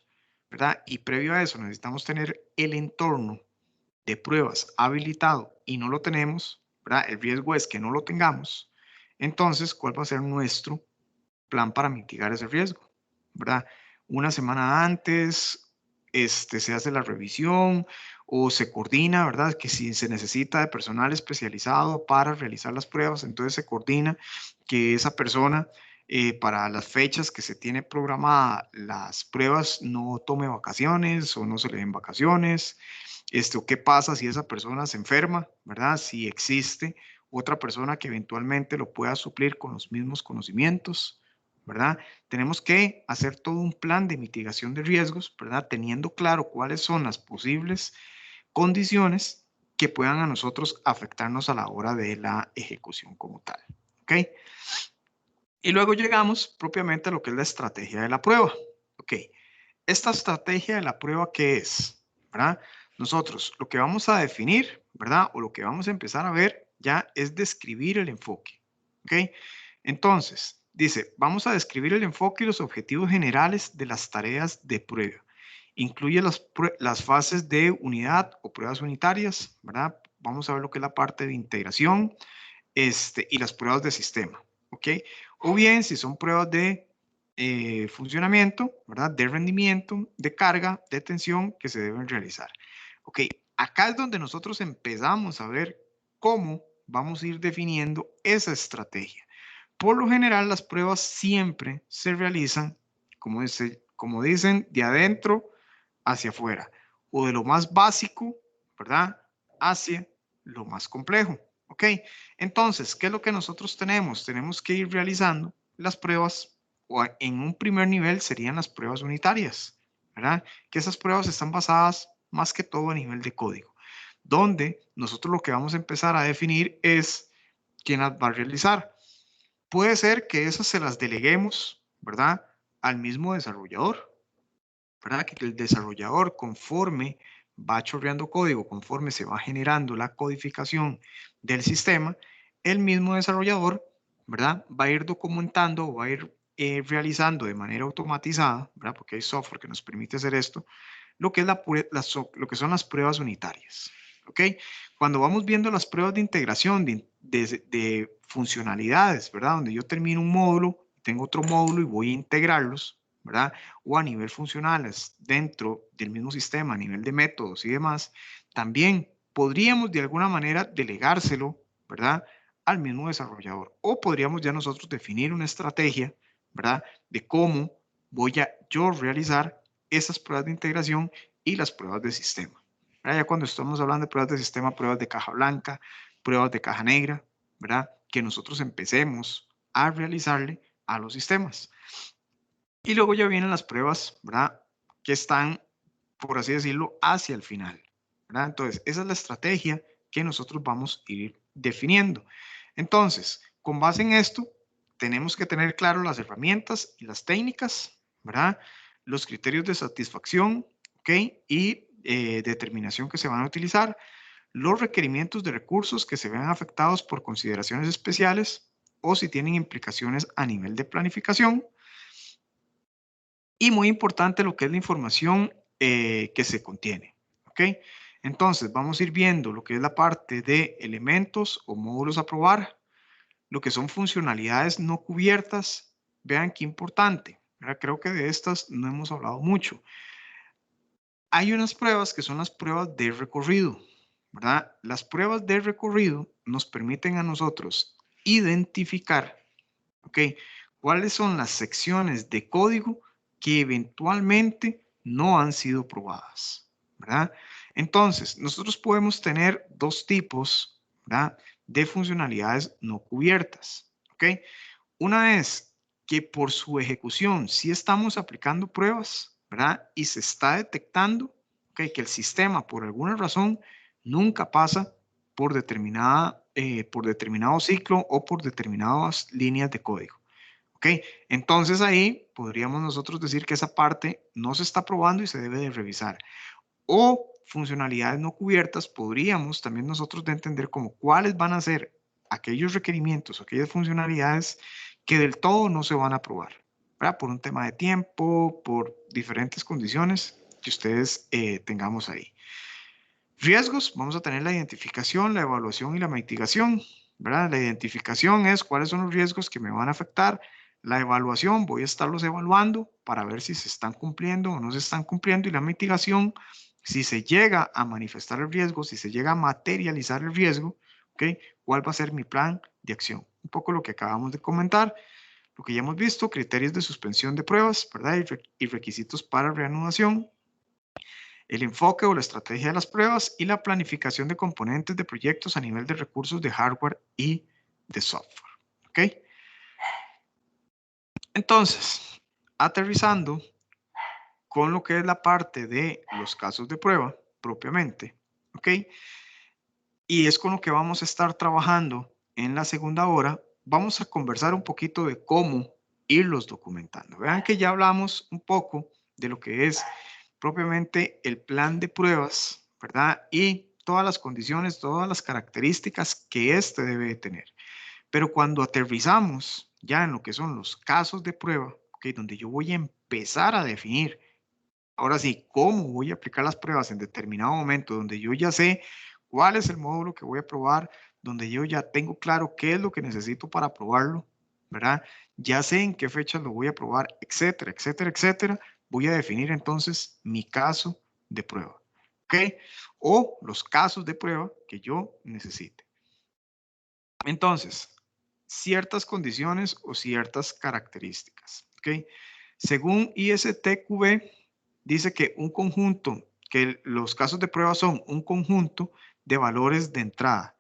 ¿verdad? Y previo a eso necesitamos tener el entorno de pruebas habilitado y no lo tenemos, ¿verdad? El riesgo es que no lo tengamos. Entonces, ¿cuál va a ser nuestro plan para mitigar ese riesgo? ¿Verdad? Una semana antes se hace la revisión o se coordina, ¿verdad? Que si se necesita de personal especializado para realizar las pruebas, entonces se coordina que esa persona para las fechas que se tiene programada las pruebas no tome vacaciones o no se le den vacaciones. ¿Qué pasa si esa persona se enferma, ¿verdad? Si existe otra persona que eventualmente lo pueda suplir con los mismos conocimientos, ¿verdad? Tenemos que hacer todo un plan de mitigación de riesgos, ¿verdad? Teniendo claro cuáles son las posibles condiciones que puedan a nosotros afectarnos a la hora de la ejecución como tal, ¿ok? Y luego llegamos propiamente a lo que es la estrategia de la prueba, ¿ok? Esta estrategia de la prueba, ¿qué es? ¿Verdad? Nosotros lo que vamos a definir, ¿verdad? O lo que vamos a empezar a ver ya es describir el enfoque, ¿ok? Entonces, dice, vamos a describir el enfoque y los objetivos generales de las tareas de prueba. Incluye las fases de unidad o pruebas unitarias, ¿verdad? Vamos a ver lo que es la parte de integración y las pruebas de sistema, ¿ok? O bien, si son pruebas de funcionamiento, ¿verdad? De rendimiento, de carga, de tensión que se deben realizar. Ok, acá es donde nosotros empezamos a ver cómo vamos a ir definiendo esa estrategia. Por lo general, las pruebas siempre se realizan, como dicen, de adentro hacia afuera, o de lo más básico, ¿verdad? Hacia lo más complejo. Ok, entonces, ¿qué es lo que nosotros tenemos? Tenemos que ir realizando las pruebas, o en un primer nivel serían las pruebas unitarias, ¿verdad? Que esas pruebas están basadas más que todo a nivel de código, donde nosotros lo que vamos a empezar a definir es quién las va a realizar. Puede ser que esas se las deleguemos, ¿verdad? Al mismo desarrollador, ¿verdad? Que el desarrollador, conforme va chorreando código, conforme se va generando la codificación del sistema, el mismo desarrollador, ¿verdad? Va a ir documentando o va a ir realizando de manera automatizada, ¿verdad? Porque hay software que nos permite hacer esto, lo que, es lo que son las pruebas unitarias, ¿ok? Cuando vamos viendo las pruebas de integración, de funcionalidades, ¿verdad? Donde yo termino un módulo, tengo otro módulo y voy a integrarlos, ¿verdad? O a nivel funcionales dentro del mismo sistema, a nivel de métodos y demás, también podríamos de alguna manera delegárselo, ¿verdad? Al mismo desarrollador. O podríamos ya nosotros definir una estrategia, ¿verdad? De cómo voy a yo realizar esas pruebas de integración y las pruebas de sistema. ¿Verdad? Ya cuando estamos hablando de pruebas de sistema, pruebas de caja blanca, pruebas de caja negra, ¿verdad? Que nosotros empecemos a realizarle a los sistemas. Y luego ya vienen las pruebas, ¿verdad? Que están, por así decirlo, hacia el final, ¿verdad? Entonces, esa es la estrategia que nosotros vamos a ir definiendo. Entonces, con base en esto, tenemos que tener claro las herramientas y las técnicas, ¿verdad? Los criterios de satisfacción, ¿ok? Y determinación que se van a utilizar, los requerimientos de recursos que se vean afectados por consideraciones especiales o si tienen implicaciones a nivel de planificación. Y muy importante lo que es la información que se contiene, ¿ok? Entonces, vamos a ir viendo lo que es la parte de elementos o módulos a probar, lo que son funcionalidades no cubiertas. Vean qué importante, ¿verdad? Creo que de estas no hemos hablado mucho. Hay unas pruebas que son las pruebas de recorrido, ¿verdad? Las pruebas de recorrido nos permiten a nosotros identificar, ¿ok? ¿Cuáles son las secciones de código que eventualmente no han sido probadas, ¿verdad? Entonces, nosotros podemos tener dos tipos, ¿verdad? De funcionalidades no cubiertas, ¿ok? Una es que por su ejecución sí estamos aplicando pruebas, ¿verdad? Y se está detectando, ¿ok? Que el sistema por alguna razón nunca pasa por determinado ciclo o por determinadas líneas de código. ¿Ok? Entonces ahí podríamos nosotros decir que esa parte no se está probando y se debe de revisar. O funcionalidades no cubiertas, podríamos también nosotros de entender como cuáles van a ser aquellos requerimientos, aquellas funcionalidades que del todo no se van a probar, ¿verdad? Por un tema de tiempo, por diferentes condiciones que ustedes tengamos ahí. Riesgos, vamos a tener la identificación, la evaluación y la mitigación, ¿verdad? La identificación es cuáles son los riesgos que me van a afectar. La evaluación, voy a estarlos evaluando para ver si se están cumpliendo o no se están cumpliendo. Y la mitigación, si se llega a manifestar el riesgo, si se llega a materializar el riesgo, ¿ok? ¿Cuál va a ser mi plan de acción? Un poco lo que acabamos de comentar, lo que ya hemos visto, criterios de suspensión de pruebas, ¿verdad? Y requisitos para reanudación. El enfoque o la estrategia de las pruebas y la planificación de componentes de proyectos a nivel de recursos de hardware y de software. ¿Ok? Entonces, aterrizando con lo que es la parte de los casos de prueba propiamente. ¿Ok? Y es con lo que vamos a estar trabajando en la segunda hora. Vamos a conversar un poquito de cómo irlos documentando. Vean que ya hablamos un poco de lo que es propiamente el plan de pruebas, ¿verdad? Y todas las condiciones, todas las características que éste debe de tener. Pero cuando aterrizamos ya en lo que son los casos de prueba, ¿okay? Donde yo voy a empezar a definir, ahora sí, cómo voy a aplicar las pruebas en determinado momento, donde yo ya sé cuál es el módulo que voy a probar, donde yo ya tengo claro qué es lo que necesito para probarlo, ¿verdad? Ya sé en qué fechas lo voy a probar, etcétera, etcétera, etcétera. Voy a definir entonces mi caso de prueba, ¿ok? O los casos de prueba que yo necesite. Entonces, ciertas condiciones o ciertas características, ¿ok? Según ISTQB, dice que un conjunto, que los casos de prueba son un conjunto de valores de entrada,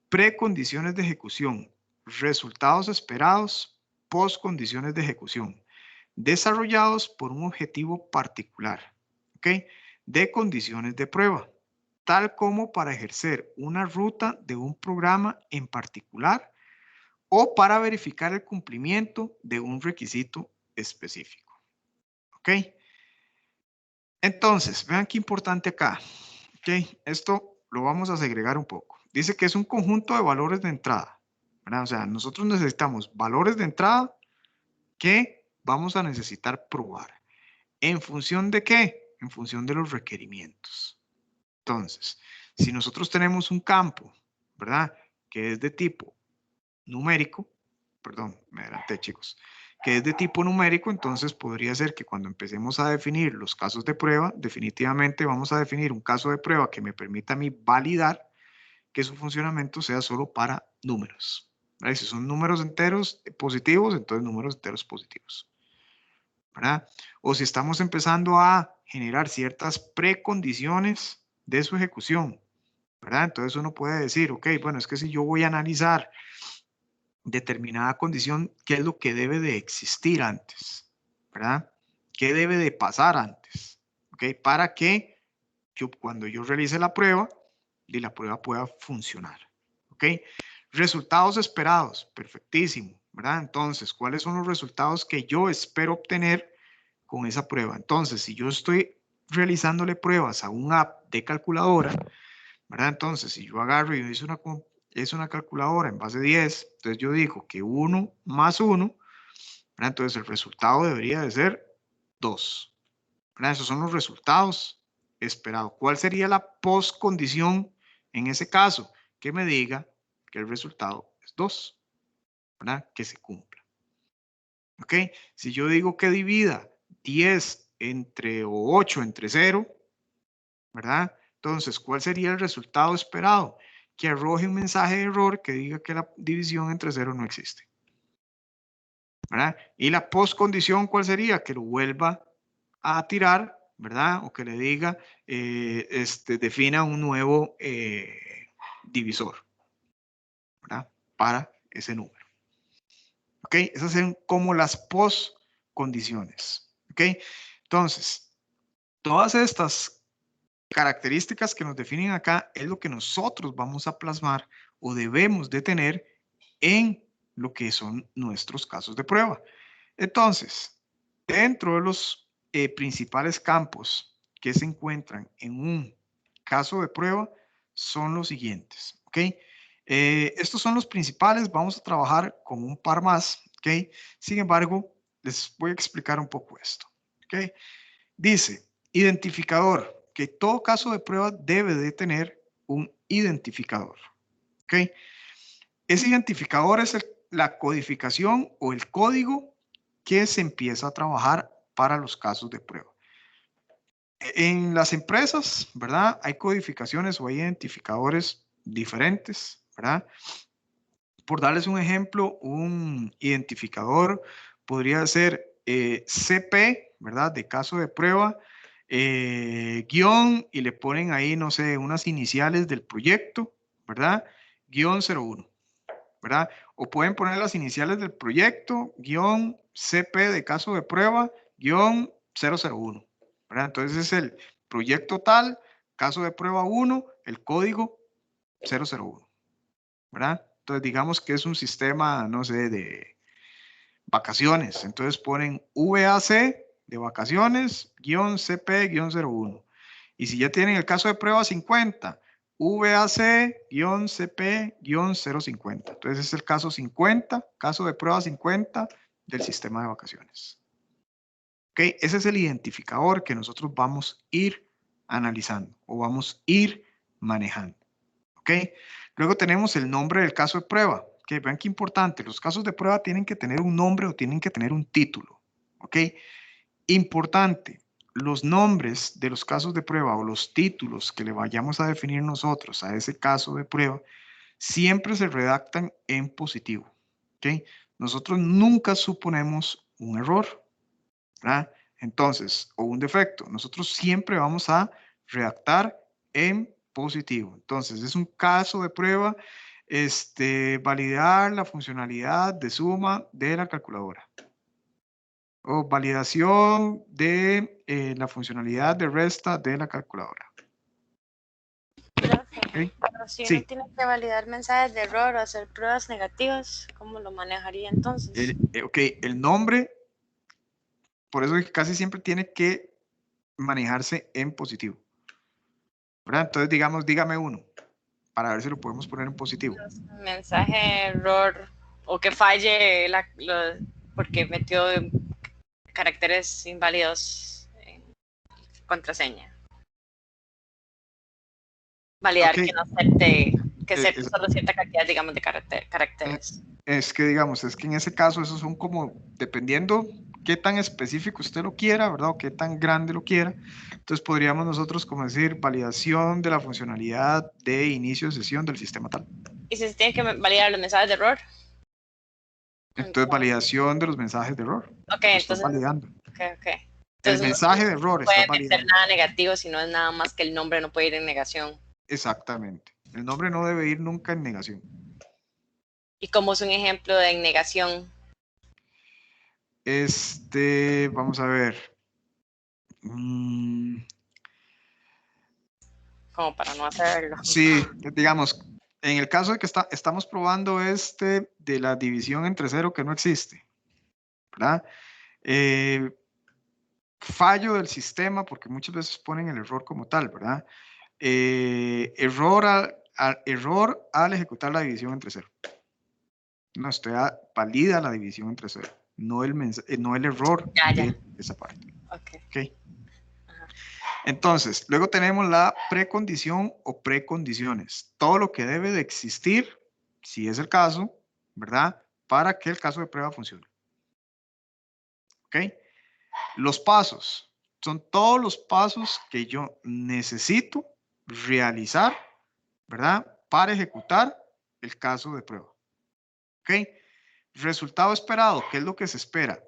precondiciones de ejecución, resultados esperados, postcondiciones de ejecución. desarrollados por un objetivo particular, ¿ok? De condiciones de prueba, tal como para ejercer una ruta de un programa en particular o para verificar el cumplimiento de un requisito específico, ¿ok? Entonces, vean qué importante acá, ¿ok? Esto lo vamos a segregar un poco. Dice que es un conjunto de valores de entrada, ¿verdad? O sea, nosotros necesitamos valores de entrada que vamos a necesitar probar. ¿En función de qué? En función de los requerimientos. Entonces, si nosotros tenemos un campo, ¿verdad? Que es de tipo numérico, perdón, me adelanté, chicos, que es de tipo numérico, entonces podría ser que cuando empecemos a definir los casos de prueba, definitivamente vamos a definir un caso de prueba que me permita a mí validar que su funcionamiento sea solo para números. ¿Verdad? Si son números enteros positivos, entonces números enteros positivos, ¿verdad? O si estamos empezando a generar ciertas precondiciones de su ejecución, ¿verdad? Entonces uno puede decir, ok, bueno, es que si yo voy a analizar determinada condición, ¿qué es lo que debe de existir antes? ¿Verdad? ¿Qué debe de pasar antes? ¿Ok? Para que cuando yo realice la prueba, la prueba pueda funcionar. ¿Ok? Resultados esperados, perfectísimo, ¿verdad? Entonces, ¿cuáles son los resultados que yo espero obtener con esa prueba? Entonces, si yo estoy realizándole pruebas a un app de calculadora, ¿verdad? Entonces, si yo agarro y hice una calculadora en base 10, entonces yo digo que 1 más 1, ¿verdad? Entonces el resultado debería de ser 2, ¿verdad? Esos son los resultados esperados. ¿Cuál sería la postcondición en ese caso? Que me diga que el resultado es 2, ¿verdad? Que se cumpla. ¿Ok? Si yo digo que divida 10 o 8 entre 0, ¿verdad? Entonces, ¿cuál sería el resultado esperado? Que arroje un mensaje de error que diga que la división entre 0 no existe, ¿verdad? Y la postcondición, ¿cuál sería? Que lo vuelva a tirar, ¿verdad? O que le diga, defina un nuevo divisor, ¿verdad? Para ese número. ¿Ok? Esas son como las postcondiciones. ¿Ok? Entonces, todas estas características que nos definen acá es lo que nosotros vamos a plasmar o debemos de tener en lo que son nuestros casos de prueba. Entonces, dentro de los principales campos que se encuentran en un caso de prueba son los siguientes, ¿ok? Estos son los principales, vamos a trabajar con un par más, ¿ok? Sin embargo, les voy a explicar un poco esto, ¿ok? Dice, identificador, que todo caso de prueba debe de tener un identificador, ¿ok? Ese identificador es la codificación o el código que se empieza a trabajar para los casos de prueba. En las empresas, ¿verdad? Hay codificaciones o hay identificadores diferentes, ¿verdad? Por darles un ejemplo, un identificador podría ser CP, ¿verdad? De caso de prueba, guión, y le ponen ahí, no sé, unas iniciales del proyecto, ¿verdad? Guión 01, ¿verdad? O pueden poner las iniciales del proyecto, guión CP de caso de prueba, guión 001, ¿verdad? Entonces es el proyecto tal, caso de prueba 1, el código 001, ¿verdad? Entonces digamos que es un sistema, no sé, de vacaciones. Entonces ponen VAC de vacaciones, guión CP, guión 01. Y si ya tienen el caso de prueba 50, VAC-CP-050. Entonces es el caso 50, caso de prueba 50 del sistema de vacaciones. ¿Ok? Ese es el identificador que nosotros vamos a ir analizando o vamos a ir manejando. ¿Ok? Luego tenemos el nombre del caso de prueba. ¿Ok? Vean qué importante. Los casos de prueba tienen que tener un nombre o tienen que tener un título. ¿Ok? Importante. Los nombres de los casos de prueba o los títulos que le vayamos a definir nosotros a ese caso de prueba siempre se redactan en positivo. ¿Ok? Nosotros nunca suponemos un error, ¿verdad? Entonces, o un defecto. Nosotros siempre vamos a redactar en positivo. Entonces, es un caso de prueba, validar la funcionalidad de suma de la calculadora. O validación de la funcionalidad de resta de la calculadora. Profe, ¿Ok? pero si Sí. uno tiene que validar mensajes de error o hacer pruebas negativas, ¿cómo lo manejaría entonces? Ok, el nombre, por eso es que casi siempre tiene que manejarse en positivo. ¿Verdad? Entonces, digamos, dígame uno, para ver si lo podemos poner en positivo. Mensaje error o que falle porque metió caracteres inválidos en contraseña. Validar Ok. que no acepte, que acepte es- solo cierta cantidad, digamos, de caracteres. Es que, digamos, es que en ese caso, esos son como, dependiendo qué tan específico usted lo quiera, ¿verdad? O qué tan grande lo quiera. Entonces, podríamos nosotros como decir, validación de la funcionalidad de inicio de sesión del sistema tal. ¿Y si se tiene que validar los mensajes de error? Entonces, validación de los mensajes de error. Ok, Lo estás entonces, validando. ok. El Entonces, mensaje de no error puede estás meter validando. nada negativo si no es nada más que el nombre no puede ir en negación. Exactamente. El nombre no debe ir nunca en negación. ¿Y cómo es un ejemplo de negación? Vamos a ver. Como para no hacerlo. Sí, digamos, en el caso de que estamos probando de la división entre cero que no existe, ¿verdad? Fallo del sistema, porque muchas veces ponen el error como tal, ¿verdad? Error al ejecutar la división entre cero. No, usted valida la división entre cero, no el error Ya. de esa parte. Ok. ¿Okay? Entonces, luego tenemos la precondición o precondiciones. Todo lo que debe de existir, si es el caso, ¿verdad? Para que el caso de prueba funcione. ¿Ok? Los pasos. Son todos los pasos que yo necesito realizar, ¿verdad? Para ejecutar el caso de prueba. ¿Ok? Resultado esperado, ¿qué es lo que se espera?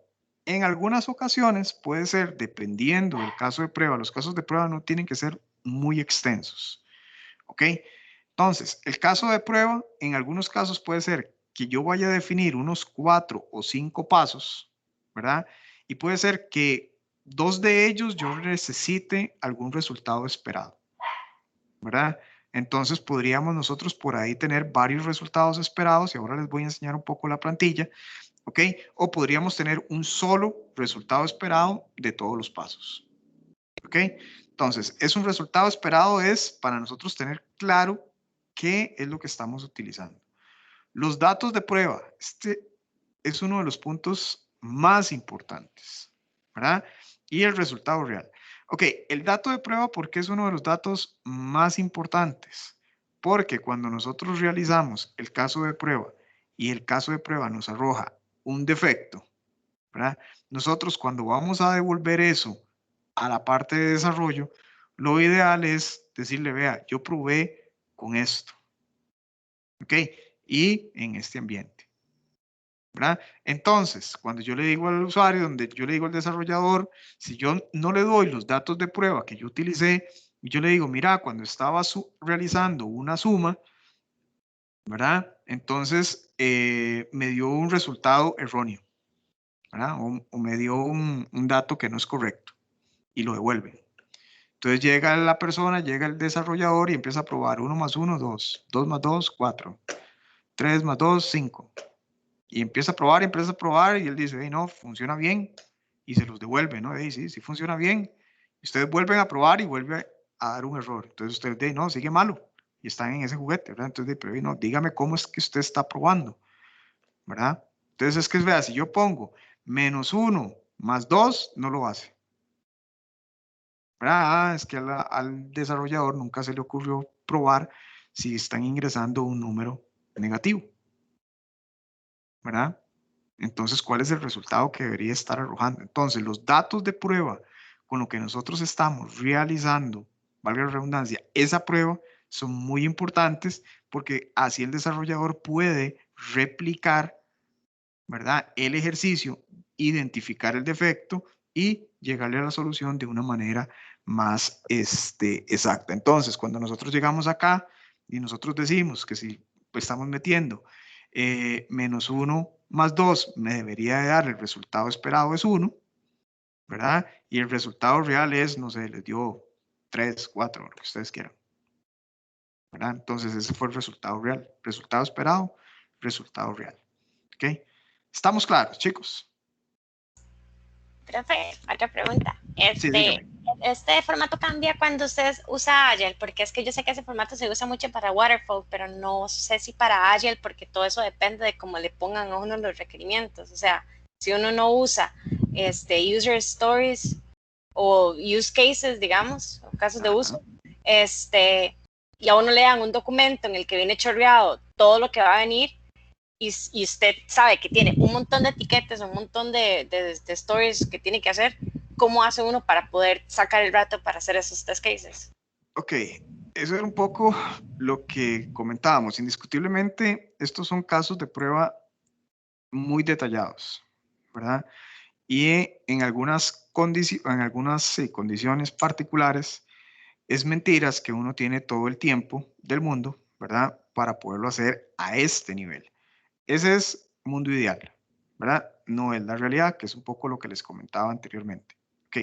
En algunas ocasiones puede ser, dependiendo del caso de prueba, los casos de prueba no tienen que ser muy extensos. ¿Ok? Entonces, el caso de prueba, en algunos casos puede ser que yo vaya a definir unos 4 o 5 pasos, ¿verdad? Y puede ser que 2 de ellos yo necesite algún resultado esperado, ¿verdad? Entonces podríamos nosotros por ahí tener varios resultados esperados y ahora les voy a enseñar un poco la plantilla, ¿ok? O podríamos tener un solo resultado esperado de todos los pasos, ¿ok? Entonces, es un resultado esperado es para nosotros tener claro qué es lo que estamos utilizando. Los datos de prueba, este es uno de los puntos más importantes, ¿verdad? Y el resultado real. Ok, el dato de prueba, ¿por qué es uno de los datos más importantes? Porque cuando nosotros realizamos el caso de prueba y el caso de prueba nos arroja un defecto, ¿verdad? Nosotros cuando vamos a devolver eso a la parte de desarrollo, lo ideal es decirle, vea, yo probé con esto, ¿ok? Y en este ambiente, ¿verdad? Entonces, cuando yo le digo al usuario, donde yo le digo al desarrollador, si yo no le doy los datos de prueba que yo utilicé, y yo le digo, mira, cuando estaba realizando una suma, ¿verdad? Entonces, me dio un resultado erróneo, ¿verdad? O me dio un dato que no es correcto y lo devuelven. Entonces llega la persona, llega el desarrollador y empieza a probar 1 más 1, 2, 2 más 2, 4, 3 más 2, 5. Y empieza a probar y él dice, hey, no, funciona bien. Y se los devuelve, ¿no? Hey, sí, sí funciona bien. Y ustedes vuelven a probar y vuelve a dar un error. Entonces ustedes dicen, no, sigue malo. Y están en ese juguete, ¿verdad? Entonces, pero no, dígame cómo es que usted está probando, ¿verdad? Entonces es que, vea, si yo pongo menos 1 más 2, no lo hace. ¿Verdad? Es que al desarrollador nunca se le ocurrió probar si están ingresando un número negativo, ¿verdad? Entonces, ¿cuál es el resultado que debería estar arrojando? Entonces, los datos de prueba con lo que nosotros estamos realizando, valga la redundancia, esa prueba son muy importantes porque así el desarrollador puede replicar, ¿verdad? El ejercicio, identificar el defecto y llegarle a la solución de una manera más exacta. Entonces, cuando nosotros llegamos acá y nosotros decimos que si estamos metiendo menos 1 más 2 me debería de dar el resultado esperado es 1, ¿verdad? Y el resultado real es, no sé, les dio 3, 4, lo que ustedes quieran, ¿verdad? Entonces ese fue el resultado real. Resultado esperado, resultado real. ¿Ok? ¿Estamos claros, chicos? Profe, otra pregunta. Sí, dígame. Este formato cambia cuando usted usa Agile, porque es que yo sé que ese formato se usa mucho para Waterfall, pero no sé si para Agile, porque todo eso depende de cómo le pongan a uno los requerimientos. O sea, si uno no usa user stories o use cases, digamos, o casos de uso, y a uno le dan un documento en el que viene chorreado todo lo que va a venir, y usted sabe que tiene un montón de etiquetas, un montón de stories que tiene que hacer, ¿cómo hace uno para poder sacar el rato para hacer esos test cases? Ok, eso era un poco lo que comentábamos. Indiscutiblemente, estos son casos de prueba muy detallados, ¿verdad? Y en algunas condiciones particulares, es mentiras que uno tiene todo el tiempo del mundo, ¿verdad? Para poderlo hacer a este nivel. Ese es mundo ideal, ¿verdad? No es la realidad, que es un poco lo que les comentaba anteriormente. Ok.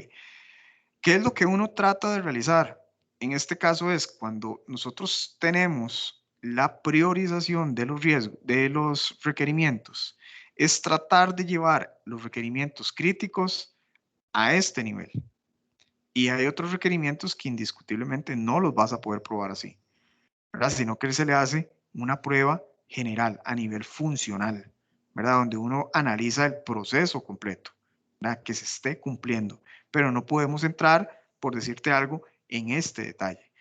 ¿Qué es lo que uno trata de realizar? En este caso es cuando nosotros tenemos la priorización de los riesgos, de los requerimientos, es tratar de llevar los requerimientos críticos a este nivel. Y hay otros requerimientos que indiscutiblemente no los vas a poder probar así, ¿verdad? Sino que se le hace una prueba general a nivel funcional, ¿verdad? Donde uno analiza el proceso completo, ¿verdad? Que se esté cumpliendo, pero no podemos entrar, por decirte algo, en este detalle.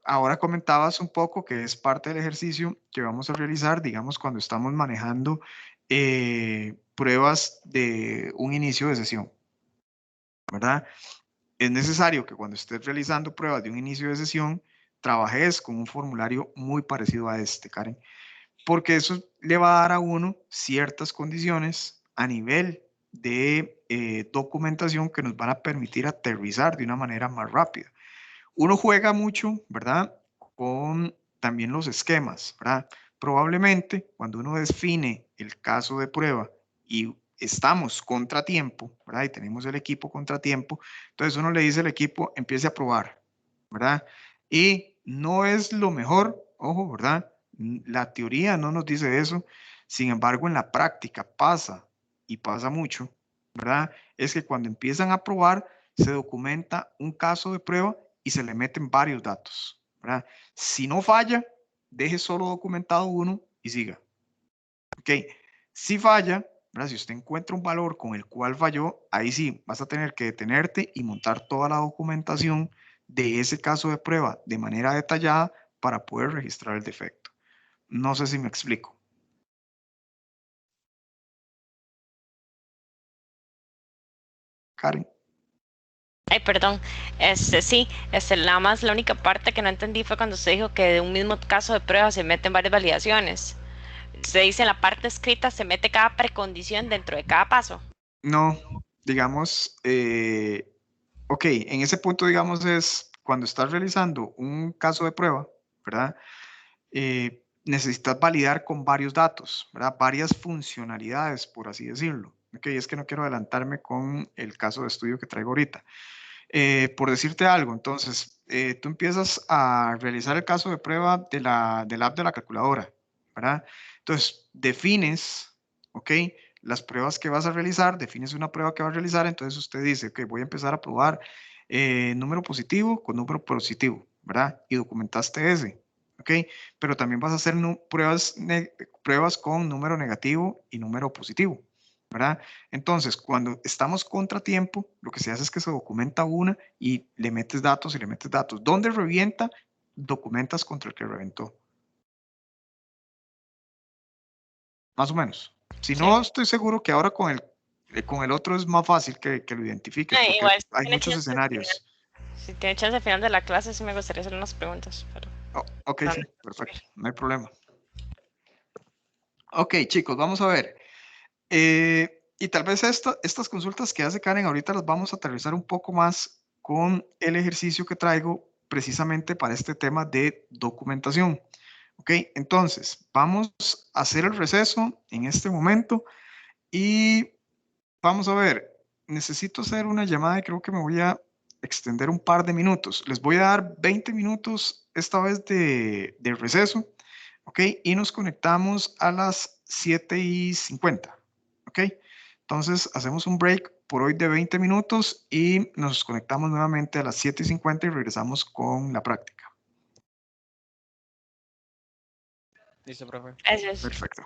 Ahora comentabas un poco que es parte del ejercicio que vamos a realizar, digamos, cuando estamos manejando pruebas de un inicio de sesión, ¿verdad? Es necesario que cuando estés realizando pruebas de un inicio de sesión, trabajes con un formulario muy parecido a este, Karen, porque eso le va a dar a uno ciertas condiciones a nivel de documentación que nos van a permitir aterrizar de una manera más rápida. Uno juega mucho, ¿verdad? Con también los esquemas, ¿verdad? Probablemente cuando uno define el caso de prueba y estamos contratiempo, ¿verdad? Y tenemos el equipo contratiempo, entonces uno le dice al equipo, empiece a probar, ¿verdad? Y no es lo mejor, ojo, ¿verdad? La teoría no nos dice eso, sin embargo en la práctica pasa y pasa mucho, ¿verdad? Es que cuando empiezan a probar, se documenta un caso de prueba y se le meten varios datos, ¿verdad? Si no falla, deje solo documentado uno y siga. Ok, si falla, ¿verdad? Si usted encuentra un valor con el cual falló, ahí sí vas a tener que detenerte y montar toda la documentación de ese caso de prueba de manera detallada para poder registrar el defecto. No sé si me explico. Karen. Ay, perdón. Sí, nada más la única parte que no entendí fue cuando usted dijo que de un mismo caso de prueba se meten varias validaciones. Se dice en la parte escrita, se mete cada precondición dentro de cada paso. No, digamos, ok, en ese punto, digamos, es cuando estás realizando un caso de prueba, ¿verdad? Necesitas validar con varios datos, ¿verdad? Varias funcionalidades, por así decirlo. Ok, es que no quiero adelantarme con el caso de estudio que traigo ahorita. Por decirte algo, entonces, tú empiezas a realizar el caso de prueba del app de la calculadora, ¿verdad? Entonces, defines, ¿ok? Las pruebas que vas a realizar, defines una prueba que vas a realizar, entonces usted dice, ok, voy a empezar a probar número positivo con número positivo, ¿verdad? Y documentaste ese, ¿ok? Pero también vas a hacer pruebas con número negativo y número positivo, ¿verdad? Entonces, cuando estamos contratiempo, lo que se hace es que se documenta una y le metes datos y le metes datos. ¿Dónde revienta? Documentas contra el que reventó. Más o menos. Si no, estoy seguro que ahora con el otro es más fácil que lo identifiques, porque Igual, hay muchos escenarios. Si tiene chance al final de la clase, sí me gustaría hacer unas preguntas. Pero... Oh, ok, sí, perfecto, no hay problema. Ok, chicos, vamos a ver. Y tal vez estas consultas que hace Karen ahorita las vamos a aterrizar un poco más con el ejercicio que traigo precisamente para este tema de documentación. Ok, entonces vamos a hacer el receso en este momento y vamos a ver necesito hacer una llamada y creo que me voy a extender un par de minutos. Les voy a dar 20 minutos esta vez de receso, ¿ok? Y nos conectamos a las 7:50, ¿ok? Entonces hacemos un break por hoy de 20 minutos y nos conectamos nuevamente a las 7:50 y regresamos con la práctica. Listo, profe. Eso es. Perfecto.